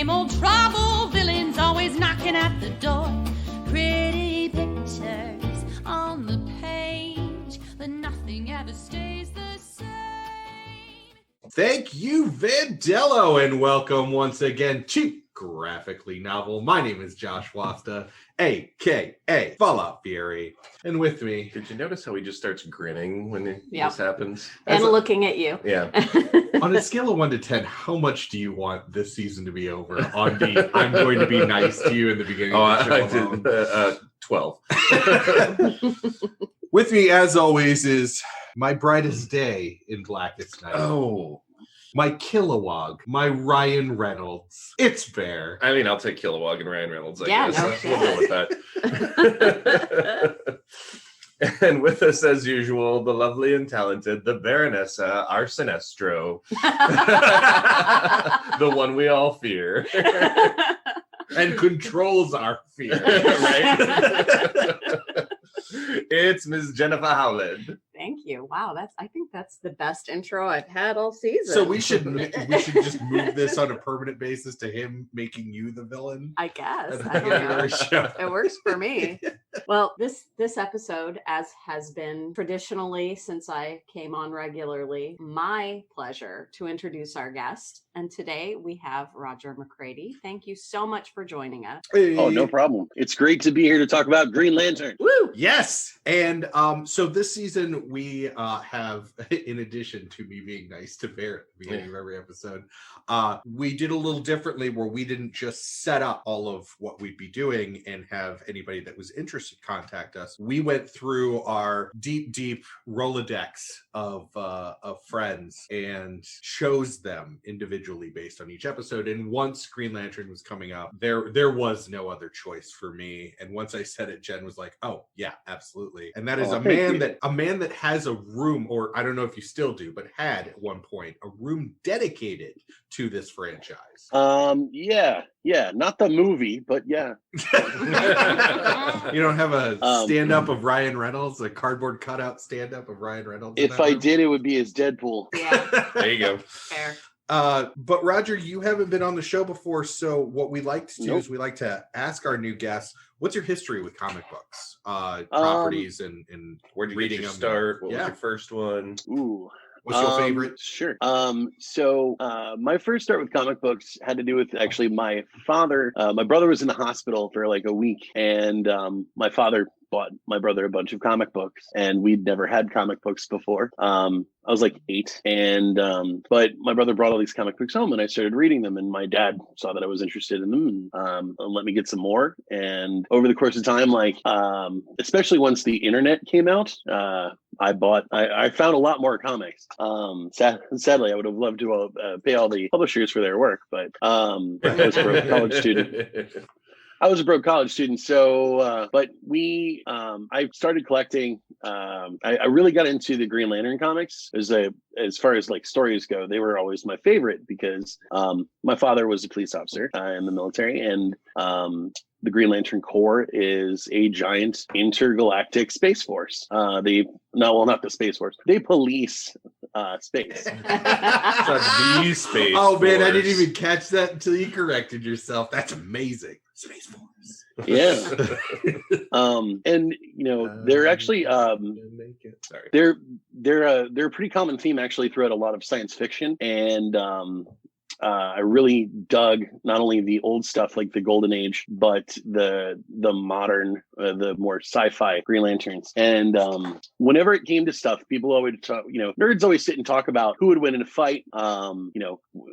Same old trouble, villains always knocking at the door. Pretty pictures on the page, but nothing ever stays the same. Thank you, Vandello, and welcome once again to Graphically Novel. My name is Josh Wasta, a.k.a. Fallout Fury, and with me... Did you notice how he just starts grinning when this happens? And looking at you. Yeah. On a scale of 1 to 10, how much do you want this season to be over? On the I'm going to be nice to you in the beginning of the show. I did 12. With me, as always, is my brightest day in blackest night. Oh. My Kilowog, my Ryan Reynolds. It's Bear. I mean, I'll take Kilowog and Ryan Reynolds, I Yeah, guess. no shit. We'll go with that. And with us, as usual, the lovely and talented, the Baronessa Arsenestro. The one we all fear. And controls our fear. Right? It's Ms. Jennifer Howland. Thank you. Wow, I think that's the best intro I've had all season. So we should just move this on a permanent basis to him making you the villain. I guess. At the I don't beginning of know. our show. It works for me. Well, this episode, as has been traditionally since I came on regularly, my pleasure to introduce our guest. And today we have Rojir McCrady. Thank you so much for joining us. Oh, no problem. It's great to be here to talk about Green Lantern. Woo! Yes. And so this season we have, in addition to me being nice to Bear at the beginning of every episode, we did a little differently where we didn't just set up all of what we'd be doing and have anybody that was interested contact us. We went through our deep Rolodex of friends and chose them individually based on each episode. And once Green Lantern was coming up, there was no other choice for me. And once I said it, Jen was like, "Oh yeah, absolutely." And that is a man that has a room, or I don't know if you still do, but had at one point a room dedicated to this franchise. Yeah, not the movie, but yeah. You don't have a stand-up of Ryan Reynolds, a cardboard cutout stand-up of Ryan Reynolds? If I did, it would be as Deadpool. Yeah. There you go. Fair. But Roger, you haven't been on the show before, so what we like to do is we like to ask our new guests, what's your history with comic books, properties, and Where did you reading get your them? start? What was Yeah. your first one? Ooh. What's your favorite? Sure. So my first start with comic books had to do with actually my father. My brother was in the hospital for like a week, and my father bought my brother a bunch of comic books, and we'd never had comic books before. I was like 8, and but my brother brought all these comic books home, and I started reading them, and my dad saw that I was interested in them, and let me get some more. And over the course of time, like especially once the internet came out, I found a lot more comics. Sadly, I would have loved to pay all the publishers for their work, but I was a broke college student. So, but I started collecting. I really got into the Green Lantern comics. As far as like stories go, they were always my favorite because my father was a police officer in the military, and the Green Lantern Corps is a giant intergalactic space force. Not the space force. They police space. The Space Oh man, I Force. didn't even catch that until you corrected yourself. That's amazing. Space Force. Yeah. And they're actually Sorry. they're a pretty common theme actually throughout a lot of science fiction, and I really dug not only the old stuff like the Golden Age, but the modern, the more sci-fi Green Lanterns. And whenever it came to stuff, people always talk, nerds always sit and talk about who would win in a fight.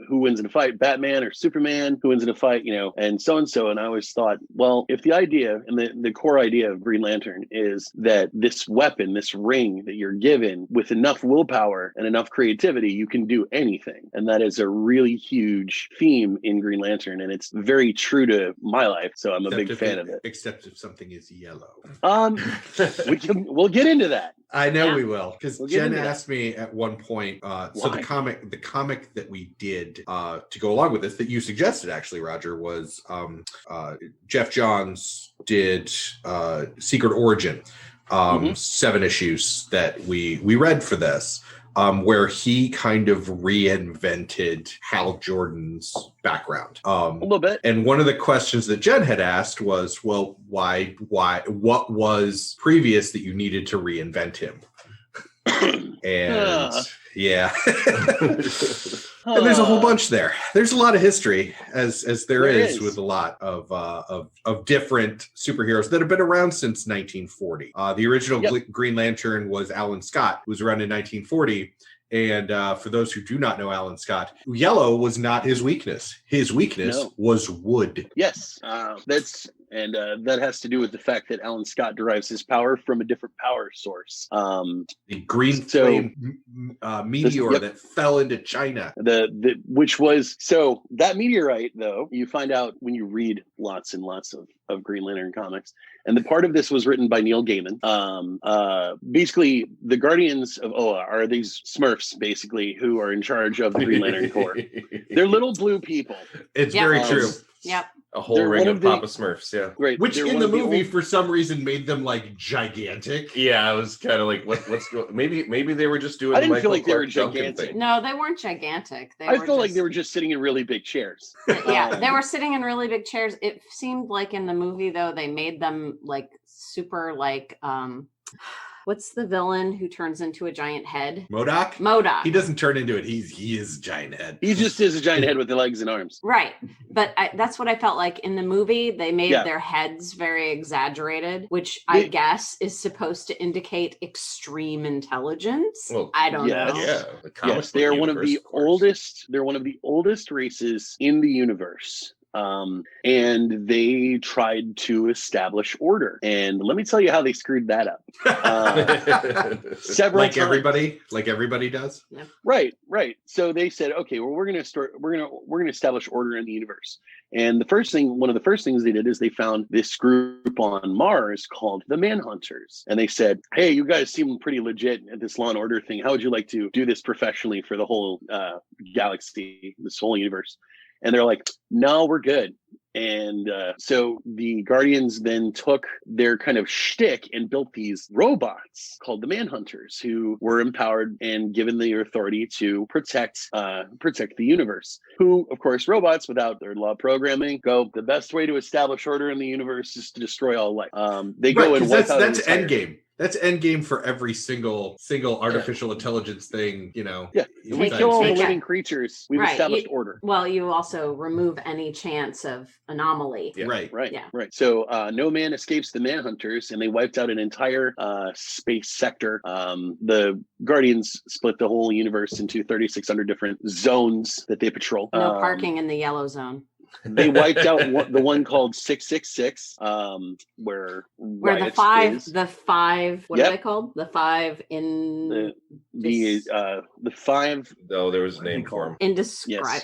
Who wins in a fight, Batman or Superman? Who wins in a fight? And so and so. And I always thought, well, if the idea and the core idea of Green Lantern is that this weapon, this ring that you're given with enough willpower and enough creativity, you can do anything. And that is a really huge theme in Green Lantern, and it's very true to my life, so I'm a big fan of it. Except if something is yellow. We'll get into that. I know we will, because We'll Jen asked me at one point. So the comic that we did to go along with this, that you suggested actually, Roger, was Jeff Johns did Secret Origin, 7 issues that we read for this. where he kind of reinvented Hal Jordan's background. A little bit. And one of the questions that Jen had asked was, well, why, what was previous that you needed to reinvent him? And yeah. And there's a whole bunch there. There's a lot of history, as there is with a lot of different superheroes that have been around since 1940. The original Green Lantern was Alan Scott, who was around in 1940. And for those who do not know Alan Scott, yellow was not his weakness. His weakness was wood. Yes, that has to do with the fact that Alan Scott derives his power from a different power source. The green flame meteor that fell into China. Which was that meteorite, though, you find out when you read lots and lots of Green Lantern comics. And the part of this was written by Neil Gaiman. Basically, the Guardians of Oa are these Smurfs, basically, who are in charge of the Green Lantern Corps. They're little blue people. It's very true. Yep. A whole ring of Papa Smurfs, yeah. Right. Which in the movie, for some reason, made them like gigantic. Yeah, I was kind of like, what's going? Maybe they were just doing. I didn't Michael feel like they were Clark Duncan gigantic. thing. No, they weren't gigantic. I felt like they were just sitting in really big chairs. Yeah, they were sitting in really big chairs. It seemed like in the movie, though, they made them like super like what's the villain who turns into a giant head? MODOK. He doesn't turn into it. He is a giant head. He just is a giant head with the legs and arms. Right. But that's what I felt like in the movie. They made their heads very exaggerated, which I guess is supposed to indicate extreme intelligence. Well, I don't know. Yeah. Yes, they are one of the oldest. They're one of the oldest races in the universe. And they tried to establish order. And let me tell you how they screwed that up. Several like times. everybody does. Yeah. Right. So they said, okay, well, we're going to establish order in the universe. And one of the first things they did is they found this group on Mars called the Manhunters. And they said, hey, you guys seem pretty legit at this law and order thing. How would you like to do this professionally for the whole galaxy, this whole universe? And they're like, no, we're good. And so the Guardians then took their kind of shtick and built these robots called the Manhunters, who were empowered and given the authority to protect the universe. Who, of course, robots without their law programming go, the best way to establish order in the universe is to destroy all life. They go and wipe out that's Endgame. That's Endgame for every single artificial intelligence thing, you know. Yeah, we kill all the living creatures. We've established order. Well, you also remove any chance of anomaly. Yeah. Right. So no man escapes the Manhunters, and they wiped out an entire space sector. The Guardians split the whole universe into 3,600 different zones that they patrol. No parking in the yellow zone. They wiped out the one called 666, where the five. What are they called? The five in the five. Oh, there was a name for them.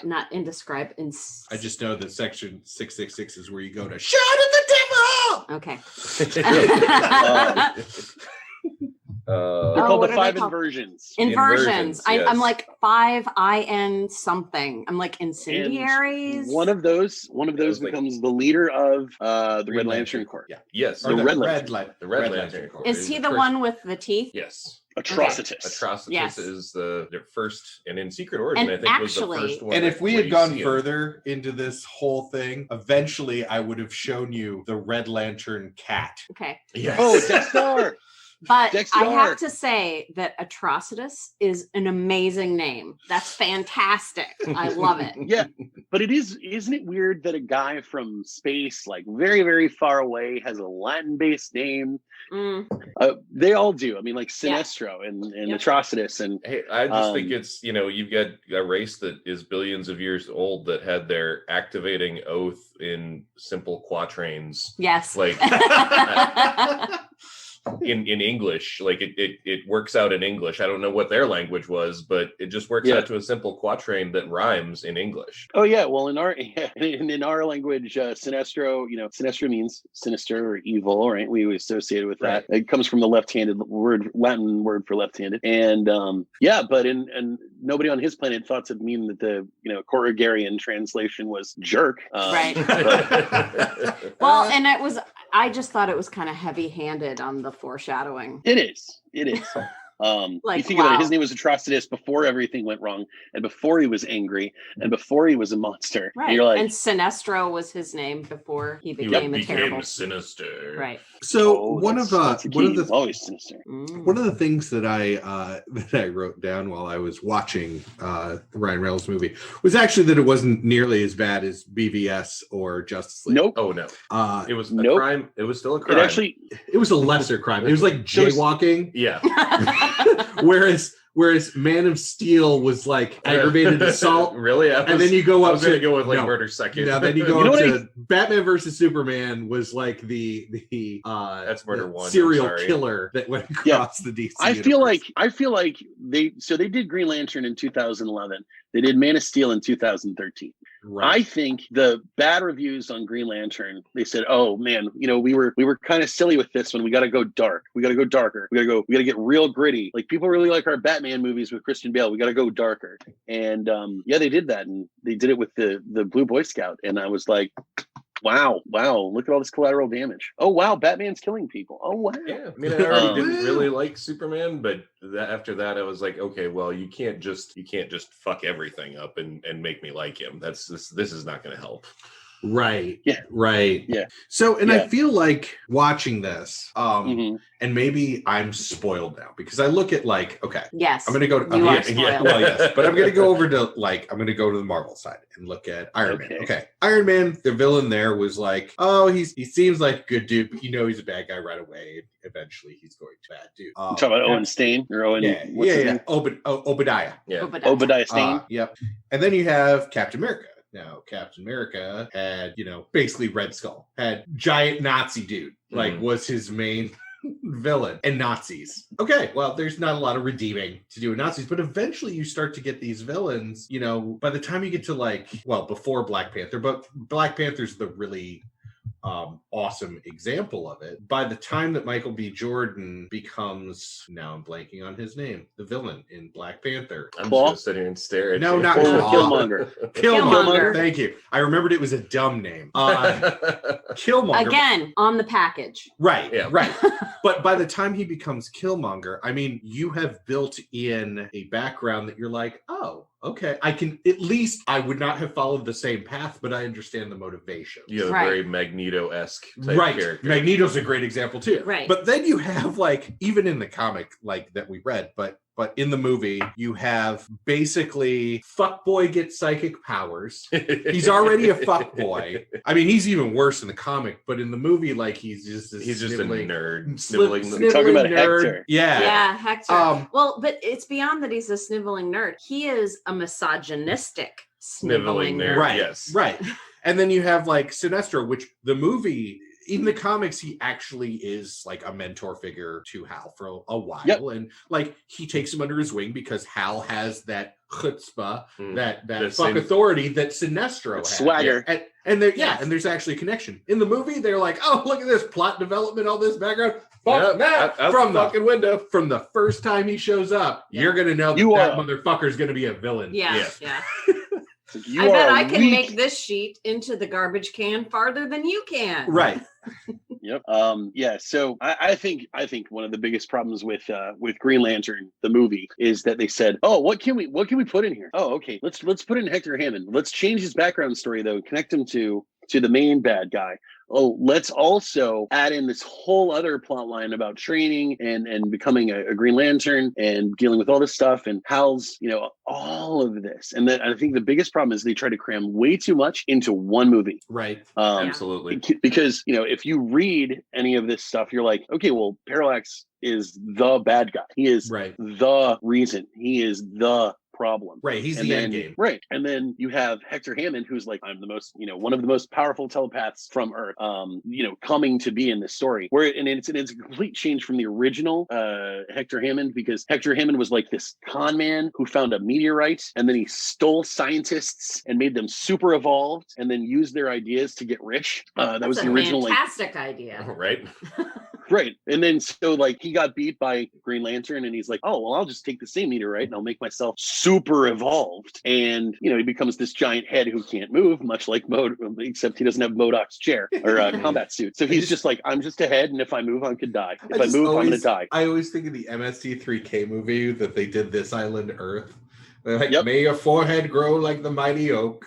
Not indescribe. I just know that section 666 is where you go to shout at the devil. Okay. They're called the five inversions. Inversions. Yes. I'm like 5IN something. I'm like incendiaries. And one of those becomes the leader of the Red Lantern Corps. Yeah. Yes. Or the Red Lantern Corps. Is he the one with the teeth? Yes. Atrocitus. Atrocitus is the first, and in Secret Origin, I think was the first one. And if we had gone further into this whole thing, eventually I would have shown you the Red Lantern cat. Okay. Yes. Oh, Dexter. But I have to say that Atrocitus is an amazing name. That's fantastic. I love it. Yeah, but isn't it weird that a guy from space, like very, very far away, has a Latin-based name? They all do. I mean, like Sinestro and Atrocitus. And hey, I just think it's, you've got a race that is billions of years old that had their activating oath in simple quatrains. Yes. Like... in English, like it works out in English. I don't know what their language was, but it just works out to a simple quatrain that rhymes in English. Oh yeah, well in our language, Sinestro, Sinestro means sinister or evil, right? We associate it with that. It comes from the Latin word for left-handed, and but and nobody on his planet thought to mean that the Corrigarian translation was jerk, right? Well, and I just thought it was kind of heavy-handed on the foreshadowing. It is. You think about it, his name was Atrocitus before everything went wrong, and before he was angry, and before he was a monster. Right. And you're like, and Sinestro was his name before he became a terrible. Sinister. Right. So one of the always sinister. One of the things that I wrote down while I was watching the Ryan Reynolds movie was actually that it wasn't nearly as bad as BVS or Justice League. Nope. Oh no. It was a Nope. crime. It was still a crime. It was a lesser crime. It was like jaywalking. Yeah. Whereas Man of Steel was like aggravated assault. Really? And then you go up I was to going to go with like murder second. Yeah, then you go up to Batman versus Superman was like the that's murder one serial killer that went across the DC. I feel like they did Green Lantern in 2011. They did Man of Steel in 2013. Right. I think the bad reviews on Green Lantern, they said, "Oh man, we were kind of silly with this one. We got to go dark. We got to go darker. We got to get real gritty. Like people really like our Batman movies with Christian Bale. We got to go darker." And they did that, and they did it with the Blue Boy Scout. And I was like, wow, look at all this collateral damage. Oh wow, Batman's killing people. Oh wow. Yeah, I mean, I already didn't really like Superman, but after that I was like, okay, well, you can't just fuck everything up and make me like him. This is not going to help. Right. Yeah. Right. Yeah. So, and I feel like watching this, and maybe I'm spoiled now because I look at like, okay, yes, I'm going to go to, yes, but I'm going to go over to I'm going to go to the Marvel side and look at Iron Man. Okay. Iron Man, the villain there was like, oh, he seems like a good dude, but he's a bad guy right away. Eventually he's going to bad dude. You talking about Owen Stain or Owen? Yeah. Obadiah. Yeah. Obadiah Stane. Yep. And then you have Captain America. Now, Captain America had, basically Red Skull, had giant Nazi dude, was his main villain, and Nazis. Okay, well, there's not a lot of redeeming to do with Nazis, but eventually you start to get these villains, by the time you get to before Black Panther, but Black Panther's the really awesome example of it. By the time that Michael B. Jordan becomes, now I'm blanking on his name, the villain in Black Panther. I'm just going to sit here and stare at No, you. not Killmonger. Killmonger. Thank you. I remembered it was a dumb name. Killmonger. Again, on the package. Right, yeah. Right. But by the time he becomes Killmonger, I mean, you have built in a background that you're like, oh, okay, I would not have followed the same path, but I understand the motivation. You have a very Magneto-esque type character. Magneto's a great example too. Right. But then you have even in the comic that we read, but in the movie, you have basically fuckboy gets psychic powers. He's already a fuckboy. I mean, he's even worse in the comic, but in the movie, he's just a nerd. Sniveling talking about nerd. Hector. Yeah, Hector. Well, but it's beyond that he's a sniveling nerd. He is a misogynistic sniveling nerd. Right. Yes. Right. And then you have Sinestro, which the movie, in the comics, he actually is a mentor figure to Hal for a while. Yep. And he takes him under his wing because Hal has that chutzpah, that fuck authority that Sinestro has. Swagger. And there's actually a connection. In the movie, they're like, oh, look at this plot development, all this background. From the fucking window. From the first time he shows up, you're going to know that motherfucker's going to be a villain. Yeah. I bet I can make this sheet into the garbage can farther than you can. Right. Yep. So I think one of the biggest problems with Green Lantern, the movie, is that they said, oh, what can we put in here? Oh, okay. Let's put in Hector Hammond. Let's change his background story though. Connect him to the main bad guy. Oh, let's also add in this whole other plot line about training and becoming a Green Lantern and dealing with all this stuff and Hal's, all of this. And then I think the biggest problem is they try to cram way too much into one movie. Right. Absolutely. Because, if you read any of this stuff, you're like, okay, well, Parallax is the bad guy. He is the reason. He is the problem. Right. He's the end game. Right. And then you have Hector Hammond, who's I'm the most, one of the most powerful telepaths from Earth, coming to be in this story. It's a complete change from the original Hector Hammond, because Hector Hammond was this con man who found a meteorite and then he stole scientists and made them super evolved and then used their ideas to get rich. That was the original fantastic idea. Right. Right. And then so like he got beat by Green Lantern and he's like, oh, well, I'll just take the same meteorite and I'll make myself super evolved. And, you know, he becomes this giant head who can't move, much like except he doesn't have MODOK's chair or combat suit. So he's just like, I'm just a head, and if I move, I could die. If I move, I'm going to die. I always think of the MST3K movie that they did This Island Earth. They're like, may your forehead grow like the mighty oak.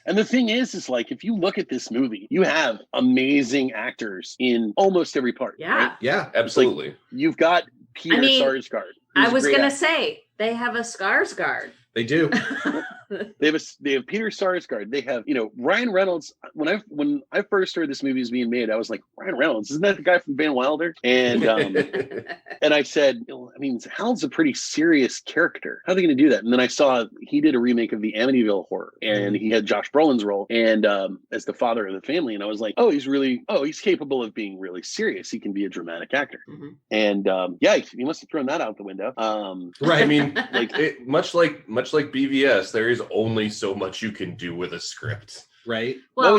And the thing is like, if you look at this movie, you have amazing actors in almost every part. Yeah. Right? Yeah, absolutely. Like, you've got Peter Sarsgaard. I was going to say, they have a Skarsgård. They do. They have Peter Sarsgaard. They have, you know, Ryan Reynolds. When I first heard this movie was being made, I was like, Ryan Reynolds, isn't that the guy from Van Wilder? And and I said, I mean, Hal's a pretty serious character. How are they going to do that? And then I saw he did a remake of the Amityville Horror, and he had Josh Brolin's role and as the father of the family. And I was like, he's capable of being really serious. He can be a dramatic actor. And he must have thrown that out the window. Right. I mean, like much like BVS, there is only so much you can do with a script. Right. Well,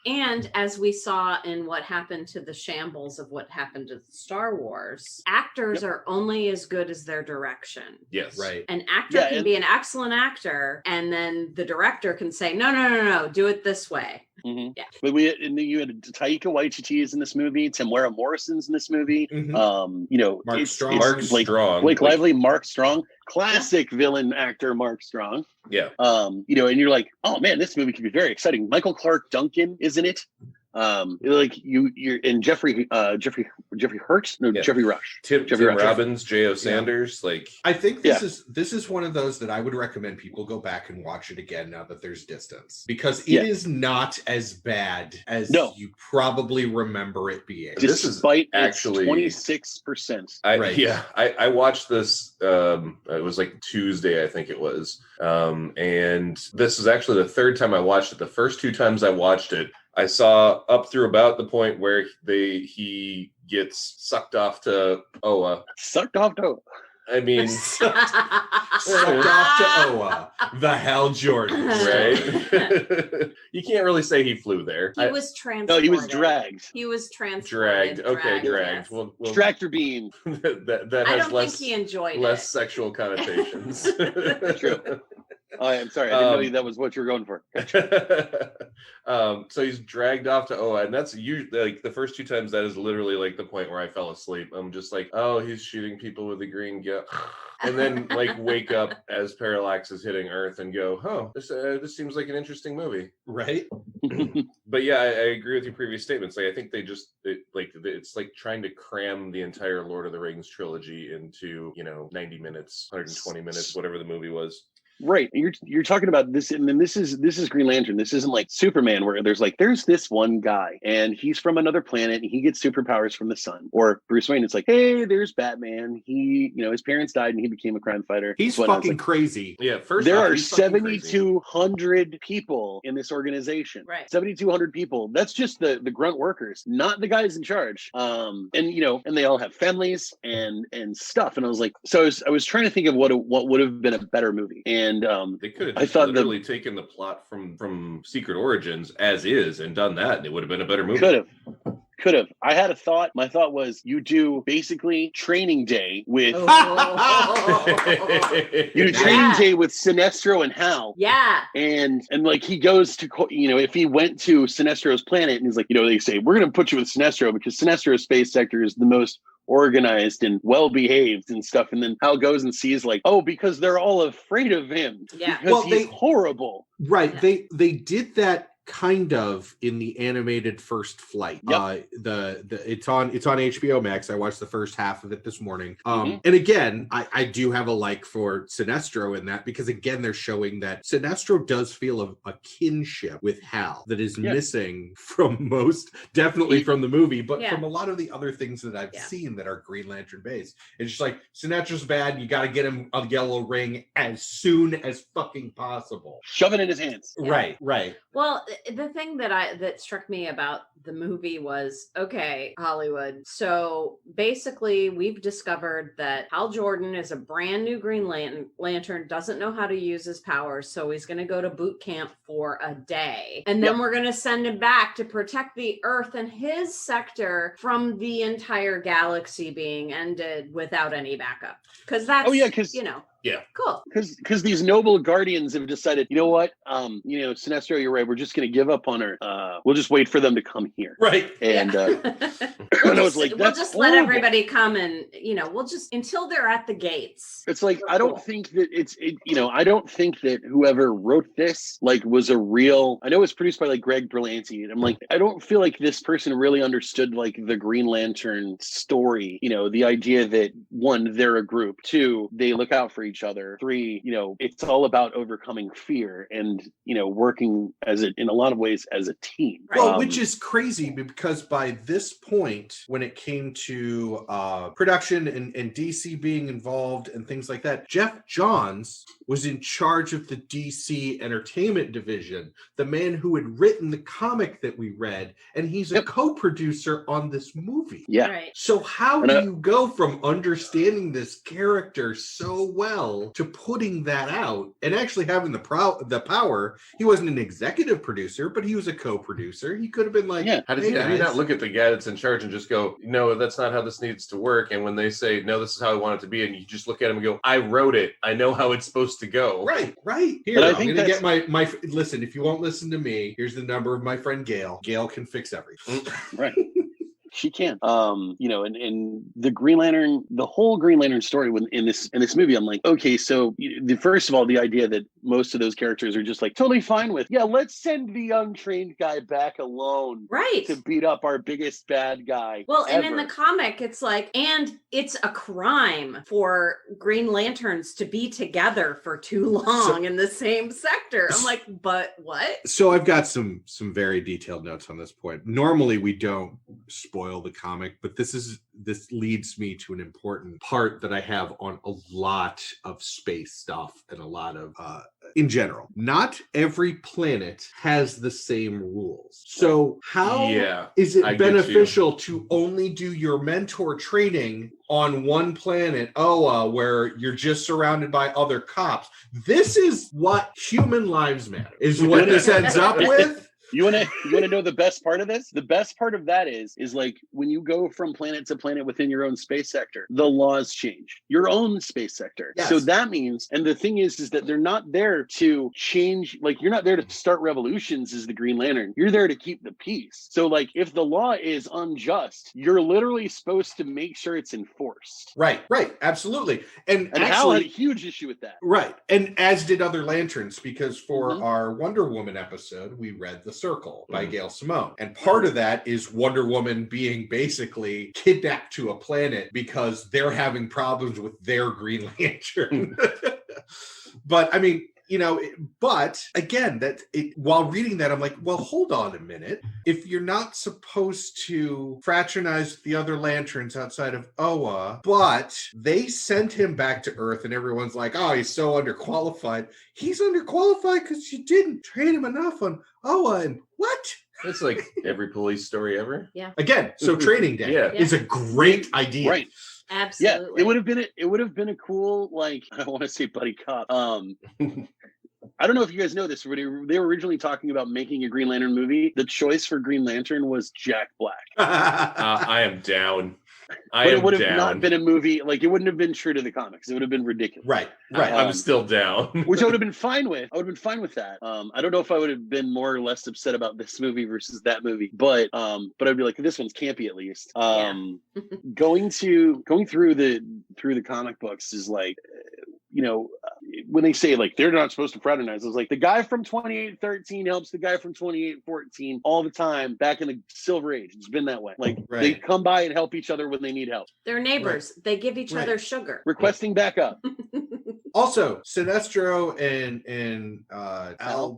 and as we saw in what happened to the shambles of what happened to Star Wars, actors are only as good as their direction. Yes. Right. An actor can be an excellent actor, and then the director can say, no, do it this way. Mm-hmm. Yeah. But you had Taika Waititi is in this movie. Tamara Morrison's in this movie. Mm-hmm. You know, Mark Strong. Blake Lively, Mark Strong, classic villain actor Mark Strong. Yeah. You know, and you're like, oh man, this movie could be very exciting. Michael Clark Duncan is in it. Like you're in Jeffrey Hurts? No, Jeffrey Rush. Tim Robbins, J.O. Sanders. Like, I think this is one of those that I would recommend people go back and watch it again now that there's distance, because it is not as bad as you probably remember it being. Despite actually 26%. I watched this. It was like Tuesday, I think it was. And this is actually the third time I watched it. The first two times I watched it, I saw up through about the point where he gets sucked off to Oa. Sucked off to Oa. I mean, sucked off to Oa, the Hal Jordan, right? You can't really say he flew there. He was transported. No, he was dragged. He was transported. Dragged. Yes. Well, tractor beam. that I has don't think he enjoyed less sexual connotations. True. Oh, I'm sorry. I didn't know that was what you were going for. So he's dragged off to Oa, and that's usually like the first two times. That is literally like the point where I fell asleep. I'm just like, oh, he's shooting people with a green gun, and then like wake up as Parallax is hitting Earth and go, oh, this seems like an interesting movie, right? But yeah, I agree with your previous statements. Like I think it's like trying to cram the entire Lord of the Rings trilogy into 90 minutes, 120 minutes, whatever the movie was. Right. You're talking about this, and then this is Green Lantern. This isn't like Superman where there's this one guy and he's from another planet and he gets superpowers from the sun. Or Bruce Wayne, it's like, hey, there's Batman. He, his parents died and he became a crime fighter. He's fucking crazy. Yeah, there are 7,200 people in this organization. Right. 7,200 people. That's just the grunt workers, not the guys in charge. And they all have families and stuff. And I was like, so I was trying to think of what would have been a better movie. And they could have just literally taken the plot from Secret Origins as is and done that, and it would have been a better movie. Could have. I had a thought. My thought was you do basically Training Day with Training Day with Sinestro and Hal. Yeah. And like he goes to if he went to Sinestro's planet and he's like, they say we're going to put you with Sinestro because Sinestro's space sector is the most organized and well-behaved and stuff, and then Hal goes and sees like, oh, because they're all afraid of him because he's horrible. Right. Yeah. They did that kind of in the animated First Flight. Yep. It's on HBO Max. I watched the first half of it this morning. And again, I do have a like for Sinestro in that, because again, they're showing that Sinestro does feel a kinship with Hal that is missing from definitely from the movie, but from a lot of the other things that I've seen that are Green Lantern based. It's just like, Sinestro's bad. You got to get him a yellow ring as soon as fucking possible. Shove it in his hands. Right. Well, the thing that struck me about the movie was, okay, Hollywood. So basically, we've discovered that Hal Jordan is a brand new Green Lantern, doesn't know how to use his powers, so he's going to go to boot camp for a day, and then we're going to send him back to protect the Earth and his sector from the entire galaxy being ended without any backup. Because that's, cool. Because these noble guardians have decided, you know what, Sinestro, you're right. We're just going to give up on her. We'll just wait for them to come here. Right. And we'll just let everybody come, and we'll just until they're at the gates. It's like I don't think that I don't think that whoever wrote this was a real. I know it was produced by Greg Berlanti, and I'm like, I don't feel like this person really understood the Green Lantern story. The idea that 1, they're a group. 2, they look out for each other. 3, it's all about overcoming fear and working in a lot of ways as a team. Well, which is crazy because by this point, when it came to production and DC being involved and things like that, Jeff Johns was in charge of the DC Entertainment Division, the man who had written the comic that we read, and he's a co-producer on this movie. Yeah. Right. So how do you go from understanding this character so well to putting that out and actually having the power? He wasn't an executive producer, but he was a co-producer. He could have been like, how do you not look at the guy that's in charge and just go, no, that's not how this needs to work? And when they say, no, this is how I want it to be, and you just look at him and go, I wrote it. I know how it's supposed to go. Right. Here, I'm going to get my listen, if you won't listen to me, here's the number of my friend Gail. Gail can fix everything. Right. She can. And the Green Lantern, the whole Green Lantern story in this movie, I'm like, okay, so first of all, the idea that most of those characters are just totally fine with, let's send the untrained guy back alone, right, to beat up our biggest bad guy. Well, ever. And in the comic, it's and it's a crime for Green Lanterns to be together for too long in the same sector. I'm like, but what? So I've got some very detailed notes on this point. Normally, we don't spoil the comic, but this leads me to an important part that I have on a lot of space stuff and a lot of in general. Not every planet has the same rules. So how is it beneficial to only do your mentor training on one planet, Oa, where you're just surrounded by other cops? This is what human lives matter, is what this ends up with. You want to know the best part of this? The best part of that is when you go from planet to planet within your own space sector, the laws change. Your own space sector. Yes. So that means, and the thing is that they're not there to change, you're not there to start revolutions as the Green Lantern. You're there to keep the peace. So if the law is unjust, you're literally supposed to make sure it's enforced. Right, absolutely. And actually, Hal had a huge issue with that. Right. And as did other Lanterns, because for our Wonder Woman episode, we read The Circle by Gail Simone. And part of that is Wonder Woman being basically kidnapped to a planet because they're having problems with their Green Lantern. But I mean, but again, while reading that, I'm like, well, hold on a minute. If you're not supposed to fraternize with the other Lanterns outside of Oa, but they sent him back to Earth and everyone's like, oh, he's so underqualified. He's underqualified because you didn't train him enough on Oa. And what? It's like every police story ever. Yeah. Again, so Training Day is a great idea. Right. Absolutely. Yeah, it would have been a cool, I don't want to say buddy cop. I don't know if you guys know this, but they were originally talking about making a Green Lantern movie. The choice for Green Lantern was Jack Black. I am down. But it would have not been a movie, it wouldn't have been true to the comics. It would have been ridiculous. Right. I'm still down. Which I would have been fine with. I would have been fine with that. I don't know if I would have been more or less upset about this movie versus that movie, but I'd be like, this one's campy at least. Going through the comic books is when they say they're not supposed to fraternize, I was like, the guy from 2813 helps the guy from 2814 all the time back in the Silver Age. It's been that way. They come by and help each other when they need help. They're neighbors. Right. They give each other sugar. Requesting backup. Also, Sinestro and Al,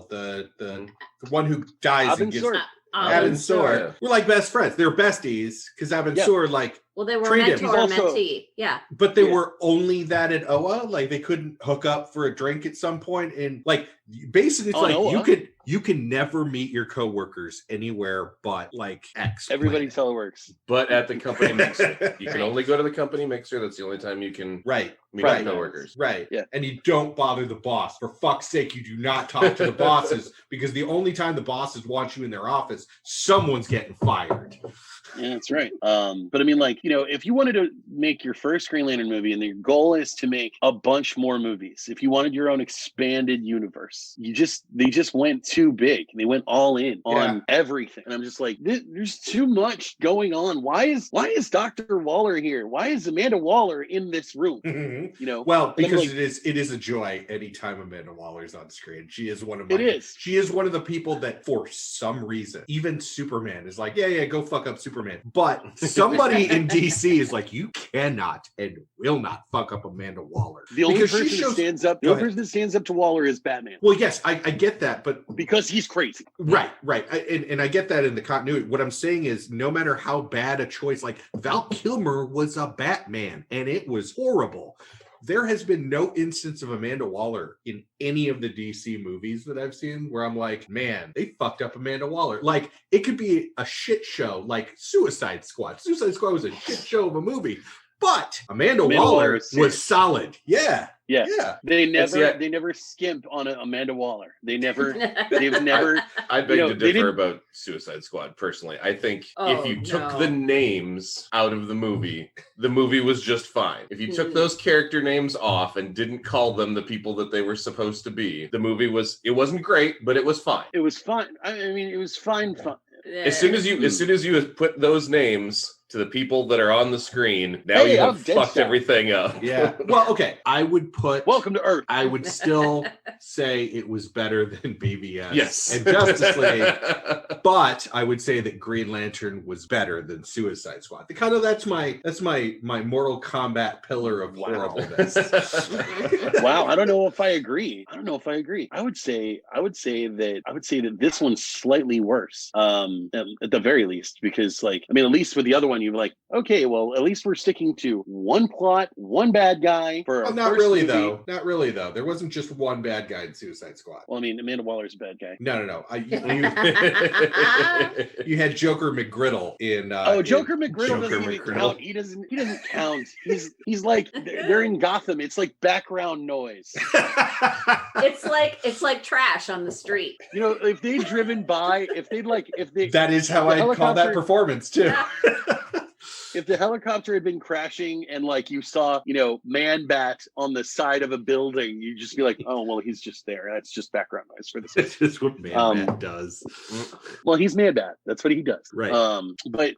the one who dies and gets Abin Sur. We're like best friends. They're besties because Abin Sur Well, they were trained him. mentor He's also- mentee. Yeah. But they Yeah. were only that at OA. Like they couldn't hook up for a drink at some point, and like basically, it's On like OA? you can never meet your coworkers anywhere but like X. Everybody planet. teleworks. But at the company mixer, you can Right. only go to the company mixer. That's the only time you can Right. meet Right. your coworkers. Right. Yeah. And you don't bother the boss. For fuck's sake, you do not talk to the bosses because the only time the bosses want you in their office, someone's getting fired. Yeah, that's right. But I mean, like, you know, if you wanted to make your first Green Lantern movie and your goal is to make a bunch more movies, if you wanted your own expanded universe, they just went too big. They went all in on everything. And I'm just like, there's too much going on. Why is Dr. Waller here? Why is Amanda Waller in this room? You know, Well, because like- it is a joy anytime Amanda Waller's on screen. She is one of It is. She is one of the people that, for some reason, even Superman is like, yeah, go fuck up Superman. But somebody in DC is like, you cannot and will not fuck up Amanda Waller. the only Because she person that shows- stands up, Go the ahead. only person that stands up to Waller is Batman Well, yes, I get that, but because he's crazy. right. And I get that in the continuity. What I'm saying is, no matter how bad a choice, like Val Kilmer was a Batman and it was horrible. There has been no instance of Amanda Waller in any of the DC movies that I've seen where I'm like, man, they fucked up Amanda Waller. Like, it could be a shit show like Suicide Squad. Suicide Squad was a shit show of a movie, but Amanda Waller was solid. Yeah. They never yeah. they never skimp on Amanda Waller. They've never I beg know, to they differ didn't- about Suicide Squad personally. I think Oh, if you took no. the names out of the movie was just fine. If you took Mhm. those character names off and didn't call them the people that they were supposed to be, the movie wasn't great, but it was fine. it was fine. I mean, it was fine. As soon as you put those names to the people that are on the screen, now Hey, you I'm have fucked Deadshot. everything up. Yeah. Well, okay. I would put Welcome to Earth. I would still say it was better than BVS Yes. and Justice League, but I would say that Green Lantern was better than Suicide Squad. That's my Mortal Kombat pillar of horribleness. Wow, I don't know if I agree. I would say that this one's slightly worse. At the very least, because like, I mean, at least with the other one, you're like, okay, well, at least we're sticking to one plot, one bad guy for Well, our not first really movie. though. Not really though. There wasn't just one bad guy in Suicide Squad. Well, I mean, Amanda Waller's a bad guy. No. You had Joker McGriddle in. Joker in McGriddle Joker doesn't even McGriddle. count. He doesn't count. He's like, they're in Gotham. It's like background noise. It's like trash on the street. You know, if they'd driven by, That is how the I call that helicopter- performance too. if the helicopter had been crashing and like you saw, you know, Man-Bat on the side of a building, you'd just be like, oh, well, he's just there. That's just background noise for this. This is what Man does. Well, he's Man-Bat. That's what he does. Right. But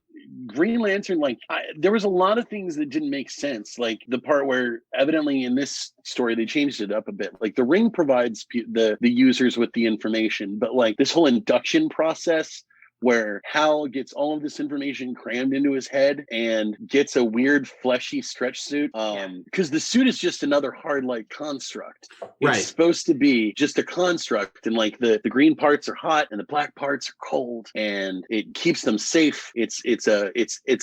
Green Lantern, like, there was a lot of things that didn't make sense. Like the part where evidently in this story, they changed it up a bit. Like the ring provides the users with the information, but like this whole induction process where Hal gets all of this information crammed into his head and gets a weird fleshy stretch suit. Because the suit is just another hard light construct. Right. It's supposed to be just a construct, and like the green parts are hot and the black parts are cold, and it keeps them safe. It's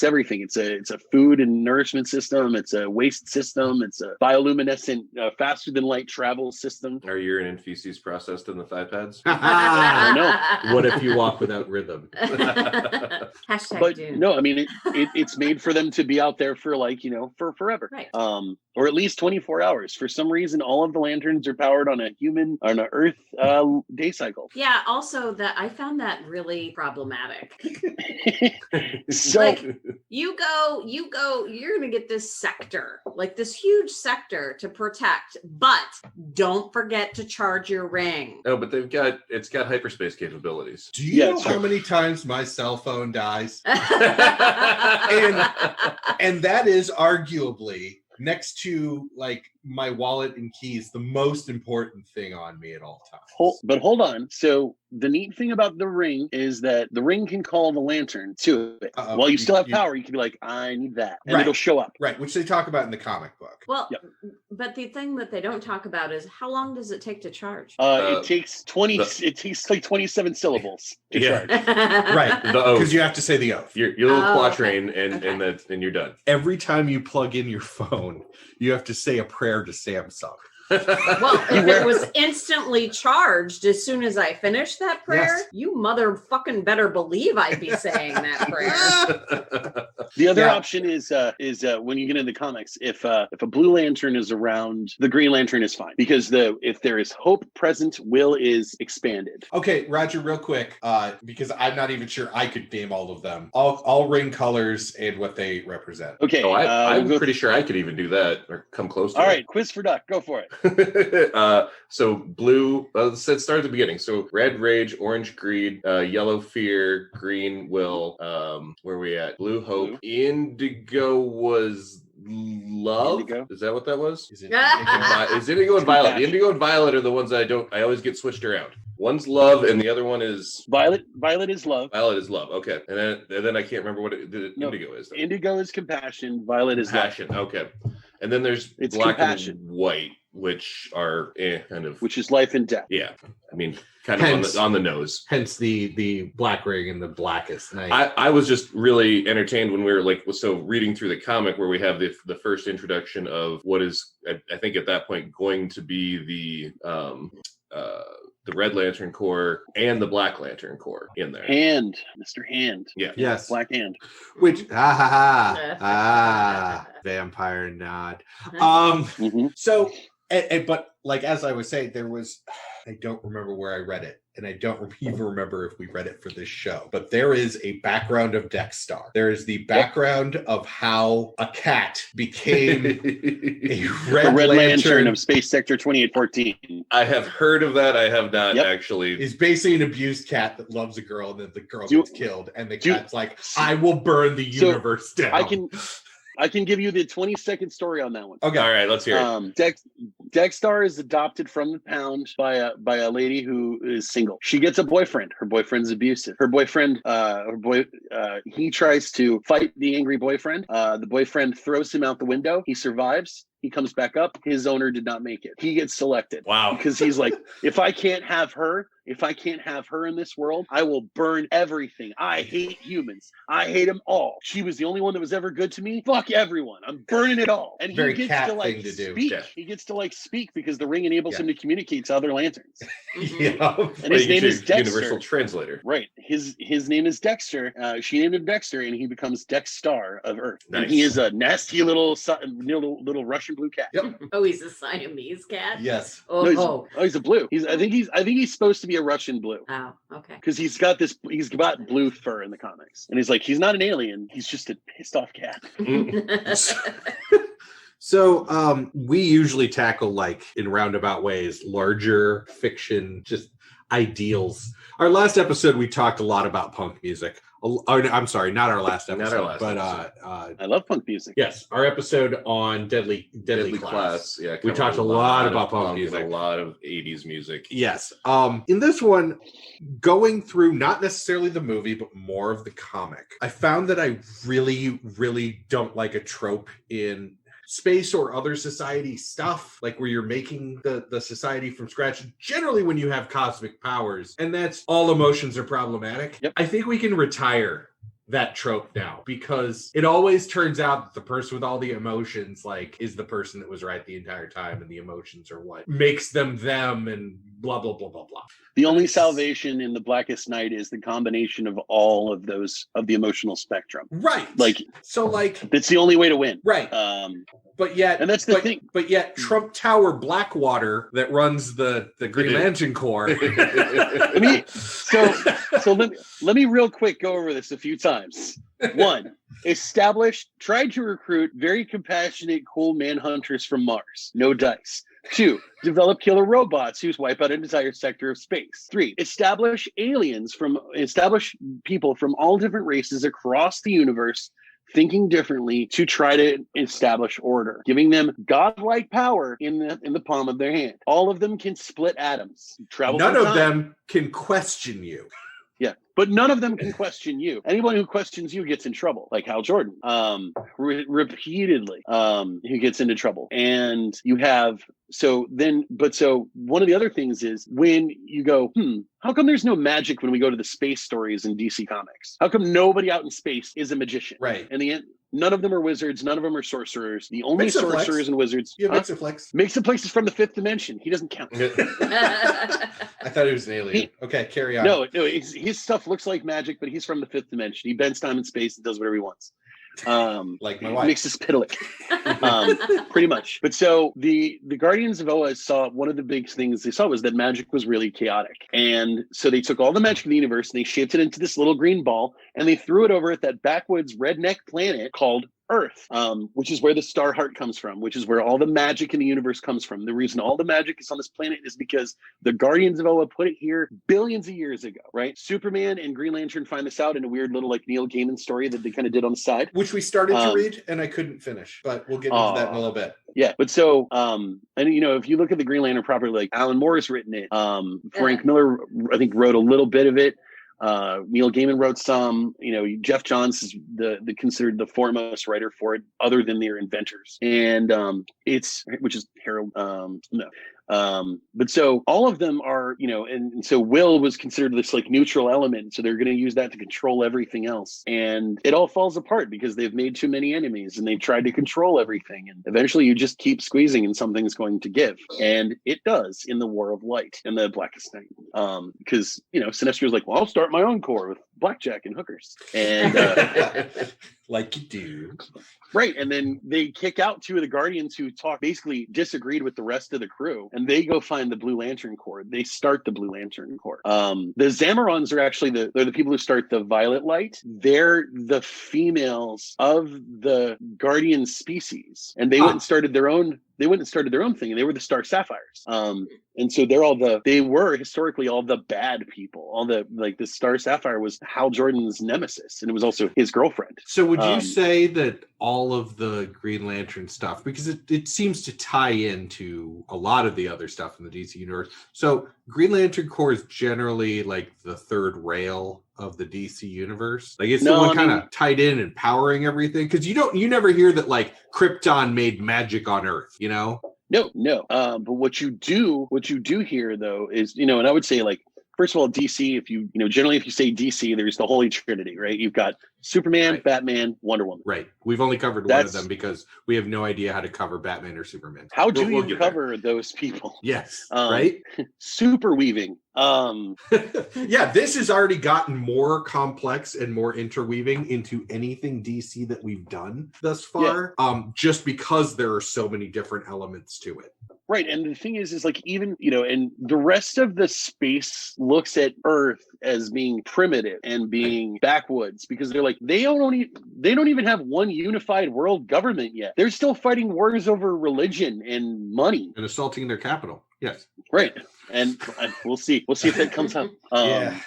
everything. It's a food and nourishment system. It's a waste system. It's a bioluminescent, faster than light travel system. Are urine and feces processed in the thigh pads? I What if you walk without rhythm? Hashtag But Dune. no, I mean it's made for them to be out there for like, you know, for forever. Right. Or at least 24 hours. For some reason, all of the lanterns are powered on an Earth day cycle. Yeah, also that I found that really problematic. So Like, you're gonna get this sector, like this huge sector to protect, but don't forget to charge your ring. No, but it's got hyperspace capabilities. Do you Yeah, know it's how true. many times my cell phone dies? and And that is arguably, next to like my wallet and keys, the most important thing on me at all times. But hold on. So the neat thing about the ring is that the ring can call the lantern to it. While you still have power, you can be like, I need that. And Right. it'll show up. Right, which they talk about in the comic book. well, Yep. But the thing that they don't talk about is how long does it take to charge? It takes 20. It takes like 27 syllables to charge. Right. The oath. Because you have to say the oath. Your little Oh, quatrain, okay. and you're done. Every time you plug in your phone, you have to say a prayer to Samsung. Well, if it was instantly charged as soon as I finished that prayer, Yes. you motherfucking better believe I'd be saying that prayer. The other Yeah. option is when you get into the comics, if a Blue Lantern is around, the Green Lantern is fine because if there is hope present, will is expanded. Okay, Roger, real quick, because I'm not even sure I could name all of them. All ring colors and what they represent. Okay, Oh, I'm we'll go pretty sure I could even do that or come close to all it. right, quiz for Duck, go for it. So blue, let's start at the beginning. So red, rage, orange, greed, yellow, fear, green, will. Where are we at? Blue, hope. Blue. Indigo was love. Indigo? Is that what that was? Is it? Is indigo and violet? The Compassion. indigo and violet are the ones I always get switched around. One's love and the other one is Violet is love. violet is love. Okay, and then I can't remember what No. indigo is. Though. Indigo is compassion. Violet is love. Passion. Okay, and then there's It's black compassion. and white, which are kind of Which is life and death. yeah. I mean, kind of Hence- on the nose. Hence the black ring and the blackest night. I was just really entertained when we were reading through the comic where we have the first introduction of what is I think at that point going to be the Red Lantern Corps and the Black Lantern Corps in there. Hand, Mr. Hand. Yeah. Yes. Black Hand. Which vampire nod. Mm-hmm. So but like as I was saying, I don't remember where I read it, and I don't even remember if we read it for this show. But there is a background of Dexstar. There is the background of how a cat became a The Red Red Lantern Lantern. of Space Sector 2814. I have heard of that. I have not Yep. actually. Is basically an abused cat that loves a girl, and then the girl Do- gets killed, and the do- cat's like, "I will burn the So, universe down." I can give you the 20-second story on that one. Okay. All right, let's hear it. Dexstar is adopted from the pound by a lady who is single. She gets a boyfriend. Her boyfriend's abusive. Her boyfriend, he tries to fight the angry boyfriend. The boyfriend throws him out the window. He survives. He comes back up. His owner did not make it. He gets selected. Wow. Because he's like, if I can't have her in this world, I will burn everything. I hate humans. I hate them all. She was the only one that was ever good to me. Fuck everyone. I'm burning it all. And Very he gets cat to like thing to do. speak. Yeah. He gets to like speak because the ring enables Yeah. him to communicate to other lanterns. Yeah. And his name is Dexter. Universal Translator. Right. His name is Dexter. She named him Dexter, and he becomes Dexstar of Earth. And Nice. he is a nasty little Russian blue cat. Yep. Oh, he's a Siamese cat? Yes. Oh, No, he's a blue. I think he's supposed to be a Russian blue. Oh, okay. Because he's got blue fur in the comics. And he's not an alien, he's just a pissed off cat. So we usually tackle, like, in roundabout ways, larger fiction, just ideals. Our last episode, we talked a lot about punk music. I'm sorry, not our last episode, Not our last but episode. I love punk music. yes, our episode on Deadly Class. Yeah, We covered talked a lot about punk and music. a lot of 80s music. Yes. In this one, going through not necessarily the movie, but more of the comic, I found that I really, really don't like a trope in space or other society stuff, like where you're making the society from scratch, generally when you have cosmic powers, and that's all emotions are problematic. Yep. I think we can retire that trope now, because it always turns out that the person with all the emotions, like, is the person that was right the entire time, and the emotions are what makes them and blah blah blah blah blah. The only salvation in the Blackest Night is the combination of all of those of the emotional spectrum. Right. Like, that's the only way to win. Right. But yet, and that's the thing. But yet, Trump Tower Blackwater, that runs the Green Lantern Corps. let me real quick go over this a few times. One, tried to recruit very compassionate, cool manhunters from Mars. No dice. 2, develop killer robots who wipe out an entire sector of space. 3, establish people from all different races across the universe thinking differently to try to establish order, giving them godlike power in the palm of their hand. All of them can split atoms. None of them can question you. Yeah, but none of them can question you. Anyone who questions you gets in trouble, like Hal Jordan, repeatedly, who gets into trouble. And you have so one of the other things is when you go, how come there's no magic when we go to the space stories in DC Comics? How come nobody out in space is a magician? Right. And the end. None of them are wizards. None of them are sorcerers. The only sorcerers and wizards. Yeah, Mixaflex. Mixaflex is from the 5th dimension. He doesn't count. I thought he was an alien. Okay, carry on. No, his stuff looks like magic, but he's from the 5th dimension. He bends time and space and does whatever he wants. Like my wife. Mixes Pitalik. Pretty much. But so the Guardians of Oa saw, one of the big things they saw was that magic was really chaotic. And so they took all the magic in the universe and they shaped it into this little green ball and they threw it over at that backwoods redneck planet called Earth, which is where the Star Heart comes from, which is where all the magic in the universe comes from. The reason all the magic is on this planet is because the Guardians of Oa put it here billions of years ago, right? Superman and Green Lantern find this out in a weird little like Neil Gaiman story that they kind of did on the side. Which we started to read and I couldn't finish, but we'll get into that in a little bit. Yeah, but so, and you know, if you look at the Green Lantern properly, like Alan Moore has written it. Frank Miller, I think, wrote a little bit of it. Neil Gaiman wrote some. You know, Jeff Johns is the considered the foremost writer for it, other than their inventors. And which is Harold. But so all of them are, you know, and so Will was considered this like neutral element. So they're going to use that to control everything else. And it all falls apart because they've made too many enemies and they've tried to control everything. And eventually you just keep squeezing and something's going to give. And it does in the War of Light and the Blackest Night. Because, you know, Sinestro's like, well, I'll start my own corps with blackjack and hookers. And like you do. Right. And then they kick out two of the Guardians who basically disagreed with the rest of the crew. And they go find the Blue Lantern Corps. They start the Blue Lantern Corps. The Zamarons are actually they're the people who start the Violet Light. They're the females of the Guardian species. And they went and started their own. They went and started their own thing, and they were the Star Sapphires. And so they were historically all the bad people. All the Star Sapphire was Hal Jordan's nemesis, and it was also his girlfriend. So would you say that all of the Green Lantern stuff, because it seems to tie into a lot of the other stuff in the DC universe. So Green Lantern Corps is generally like the third rail of the DC universe. Like it's the one kind of tied in and powering everything. Because you never hear that like Krypton made magic on Earth, you know? No. But what you do here though is, you know, and I would say like, first of all, DC, generally if you say DC, there's the Holy Trinity, right? You've got Superman, right. Batman, Wonder Woman. Right. We've only covered one of them because we have no idea how to cover Batman or Superman. How do you cover those people? Yes. Right? Super weaving. Yeah, this has already gotten more complex and more interweaving into anything DC that we've done thus far, just because there are so many different elements to it. Right. And the thing is like even, you know, and the rest of the space looks at Earth as being primitive and being backwoods because they're like, they don't even have one unified world government yet. They're still fighting wars over religion and money. And assaulting their capital. Yes. Right. And we'll see. We'll see if that comes up. Yeah.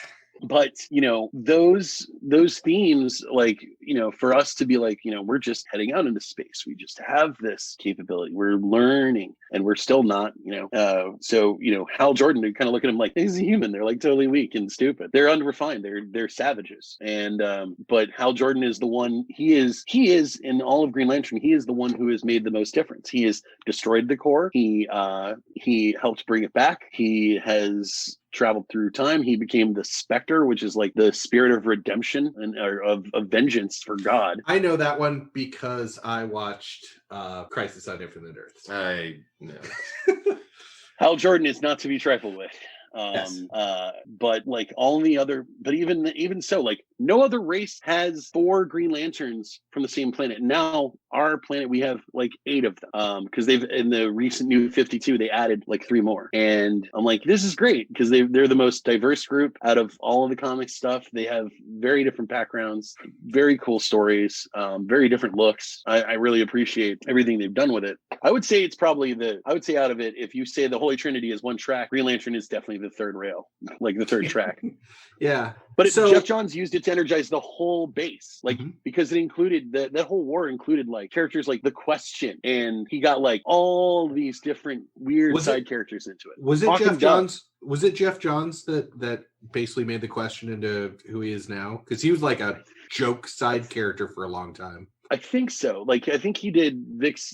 But, you know, those themes, like, you know, for us to be like, you know, we're just heading out into space. We just have this capability. We're learning and we're still not, you know. So, you know, Hal Jordan, they kind of look at him like he's a human. They're like totally weak and stupid. They're unrefined. They're savages. And but Hal Jordan is the one. He is in all of Green Lantern. He is the one who has made the most difference. He has destroyed the Corps. He helped bring it back. He has traveled through time. He became the Spectre, which is like the spirit of redemption and of vengeance for God. I know that one because I watched Crisis on Infinite Earths. I know. Hal Jordan is not to be trifled with. Yes. But like all the other, but even so, like no other race has 4 Green Lanterns from the same planet. Now our planet, we have like 8 of them. Because they've in the recent New 52, they added like 3 more. And I'm like, this is great because they're the most diverse group out of all of the comic stuff. They have very different backgrounds, very cool stories, very different looks. I really appreciate everything they've done with it. I would say out of it, if you say the Holy Trinity is one track, Green Lantern is definitely the third rail, like the third track. Yeah. But Jeff Johns used it to energize the whole base, like because it included that whole war included like characters like the Question, and he got like all these different weird side characters into it. Was it Jeff Johns? Was it Jeff Johns that basically made the question into who he is now? Because he was like a joke side character for a long time. I think so. Like, I think he did Vic's.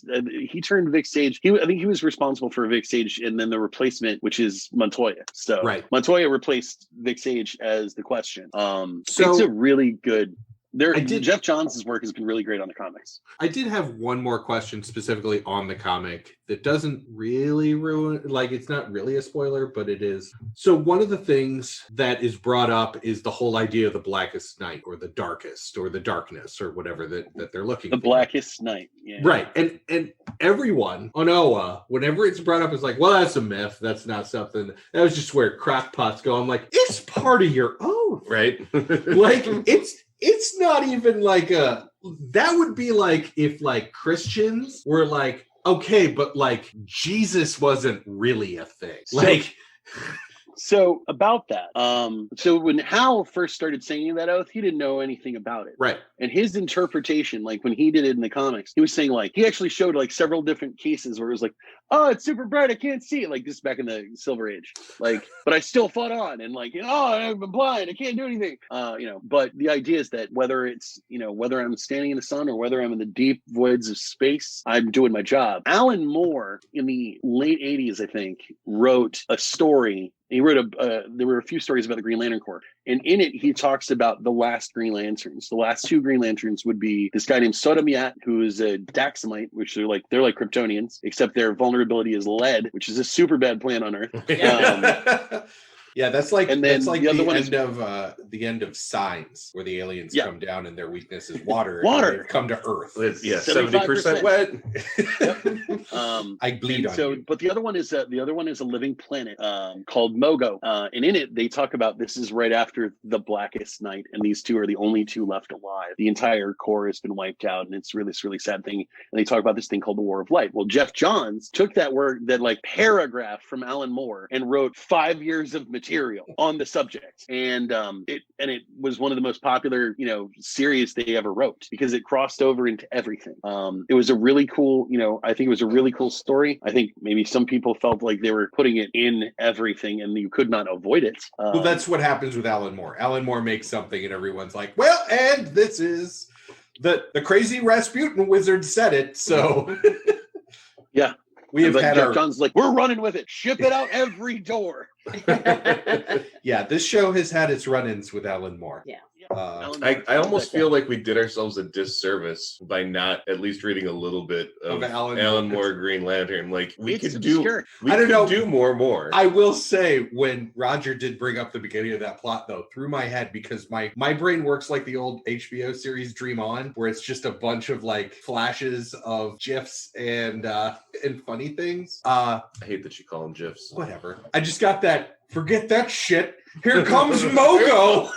He turned Vic Sage. I think he was responsible for Vic Sage, and then the replacement, which is Montoya. So Right. Montoya replaced Vic Sage as the question. So It's a really good. Jeff Johns' work has been really great on the comics. I did have one more question specifically on the comic that doesn't really ruin, like, it's not really a spoiler, but it is. So one of the things that is brought up is the whole idea of the blackest night, or the darkest, or the darkness, or whatever that they're looking The for. blackest night. Yeah. Right. And everyone on Oa, whenever it's brought up, is like, well, that's a myth. That's not something. That was just where crackpots go. I'm like, it's part of your oath. Right? Like, it's not even like that would be like if like Christians were like, okay, but like Jesus wasn't really a thing. So about that, so when Hal first started saying that oath, he didn't know anything about it. Right. And his interpretation, like when he did it in the comics, he was saying like, he actually showed like several different cases where it was like, oh, it's super bright, I can't see it. Like this back in the Silver Age. Like, but I still fought on, and like, oh, I'm blind, I can't do anything. But the idea is that whether it's, whether I'm standing in the sun or whether I'm in the deep voids of space, I'm doing my job. Alan Moore in the late 80s, I think, wrote a story. He wrote there were a few stories about the Green Lantern Corps. And in it, he talks about the last Green Lanterns. The last two Green Lanterns would be this guy named Sodom Yat, who is a Daxamite, which they're like Kryptonians, except their vulnerability is lead, which is a super bad plant on Earth. Yeah, that's like and then that's like the other the one end is- of the end of Signs, where the aliens Yeah. come down and their weakness is water. Water. And they come to Earth. It's, 75% 70% wet. I bleed on you. But the other one is a living planet called Mogo, and in it they talk about this is right after the blackest night, and these two are the only two left alive. The entire core has been wiped out, and it's this really sad thing. And they talk about this thing called the War of Light. Well, Jeff Johns took that paragraph from Alan Moore and wrote 5 years of material on the subject, and it was one of the most popular series they ever wrote because it crossed over into everything. It was a really cool, I think it was a really cool story. I think maybe some people felt like they were putting it in everything and you could not avoid it. Well, that's what happens with Alan Moore. Alan Moore makes something and everyone's like, well, and this is the crazy Rasputin wizard said it, so yeah. We have had Jeff Johns like, we're running with it. Ship it out every door. Yeah, this show has had its run-ins with Alan Moore. Yeah. I almost feel like we did ourselves a disservice by not at least reading a little bit of Alan Moore Green Lantern. Like we could do more. I will say, when Roger did bring up the beginning of that plot, though, through my head, because my brain works like the old HBO series Dream On, where it's just a bunch of like flashes of GIFs and funny things. I hate that you call them GIFs. Whatever. I just got that. Forget that shit. Here comes Mogo.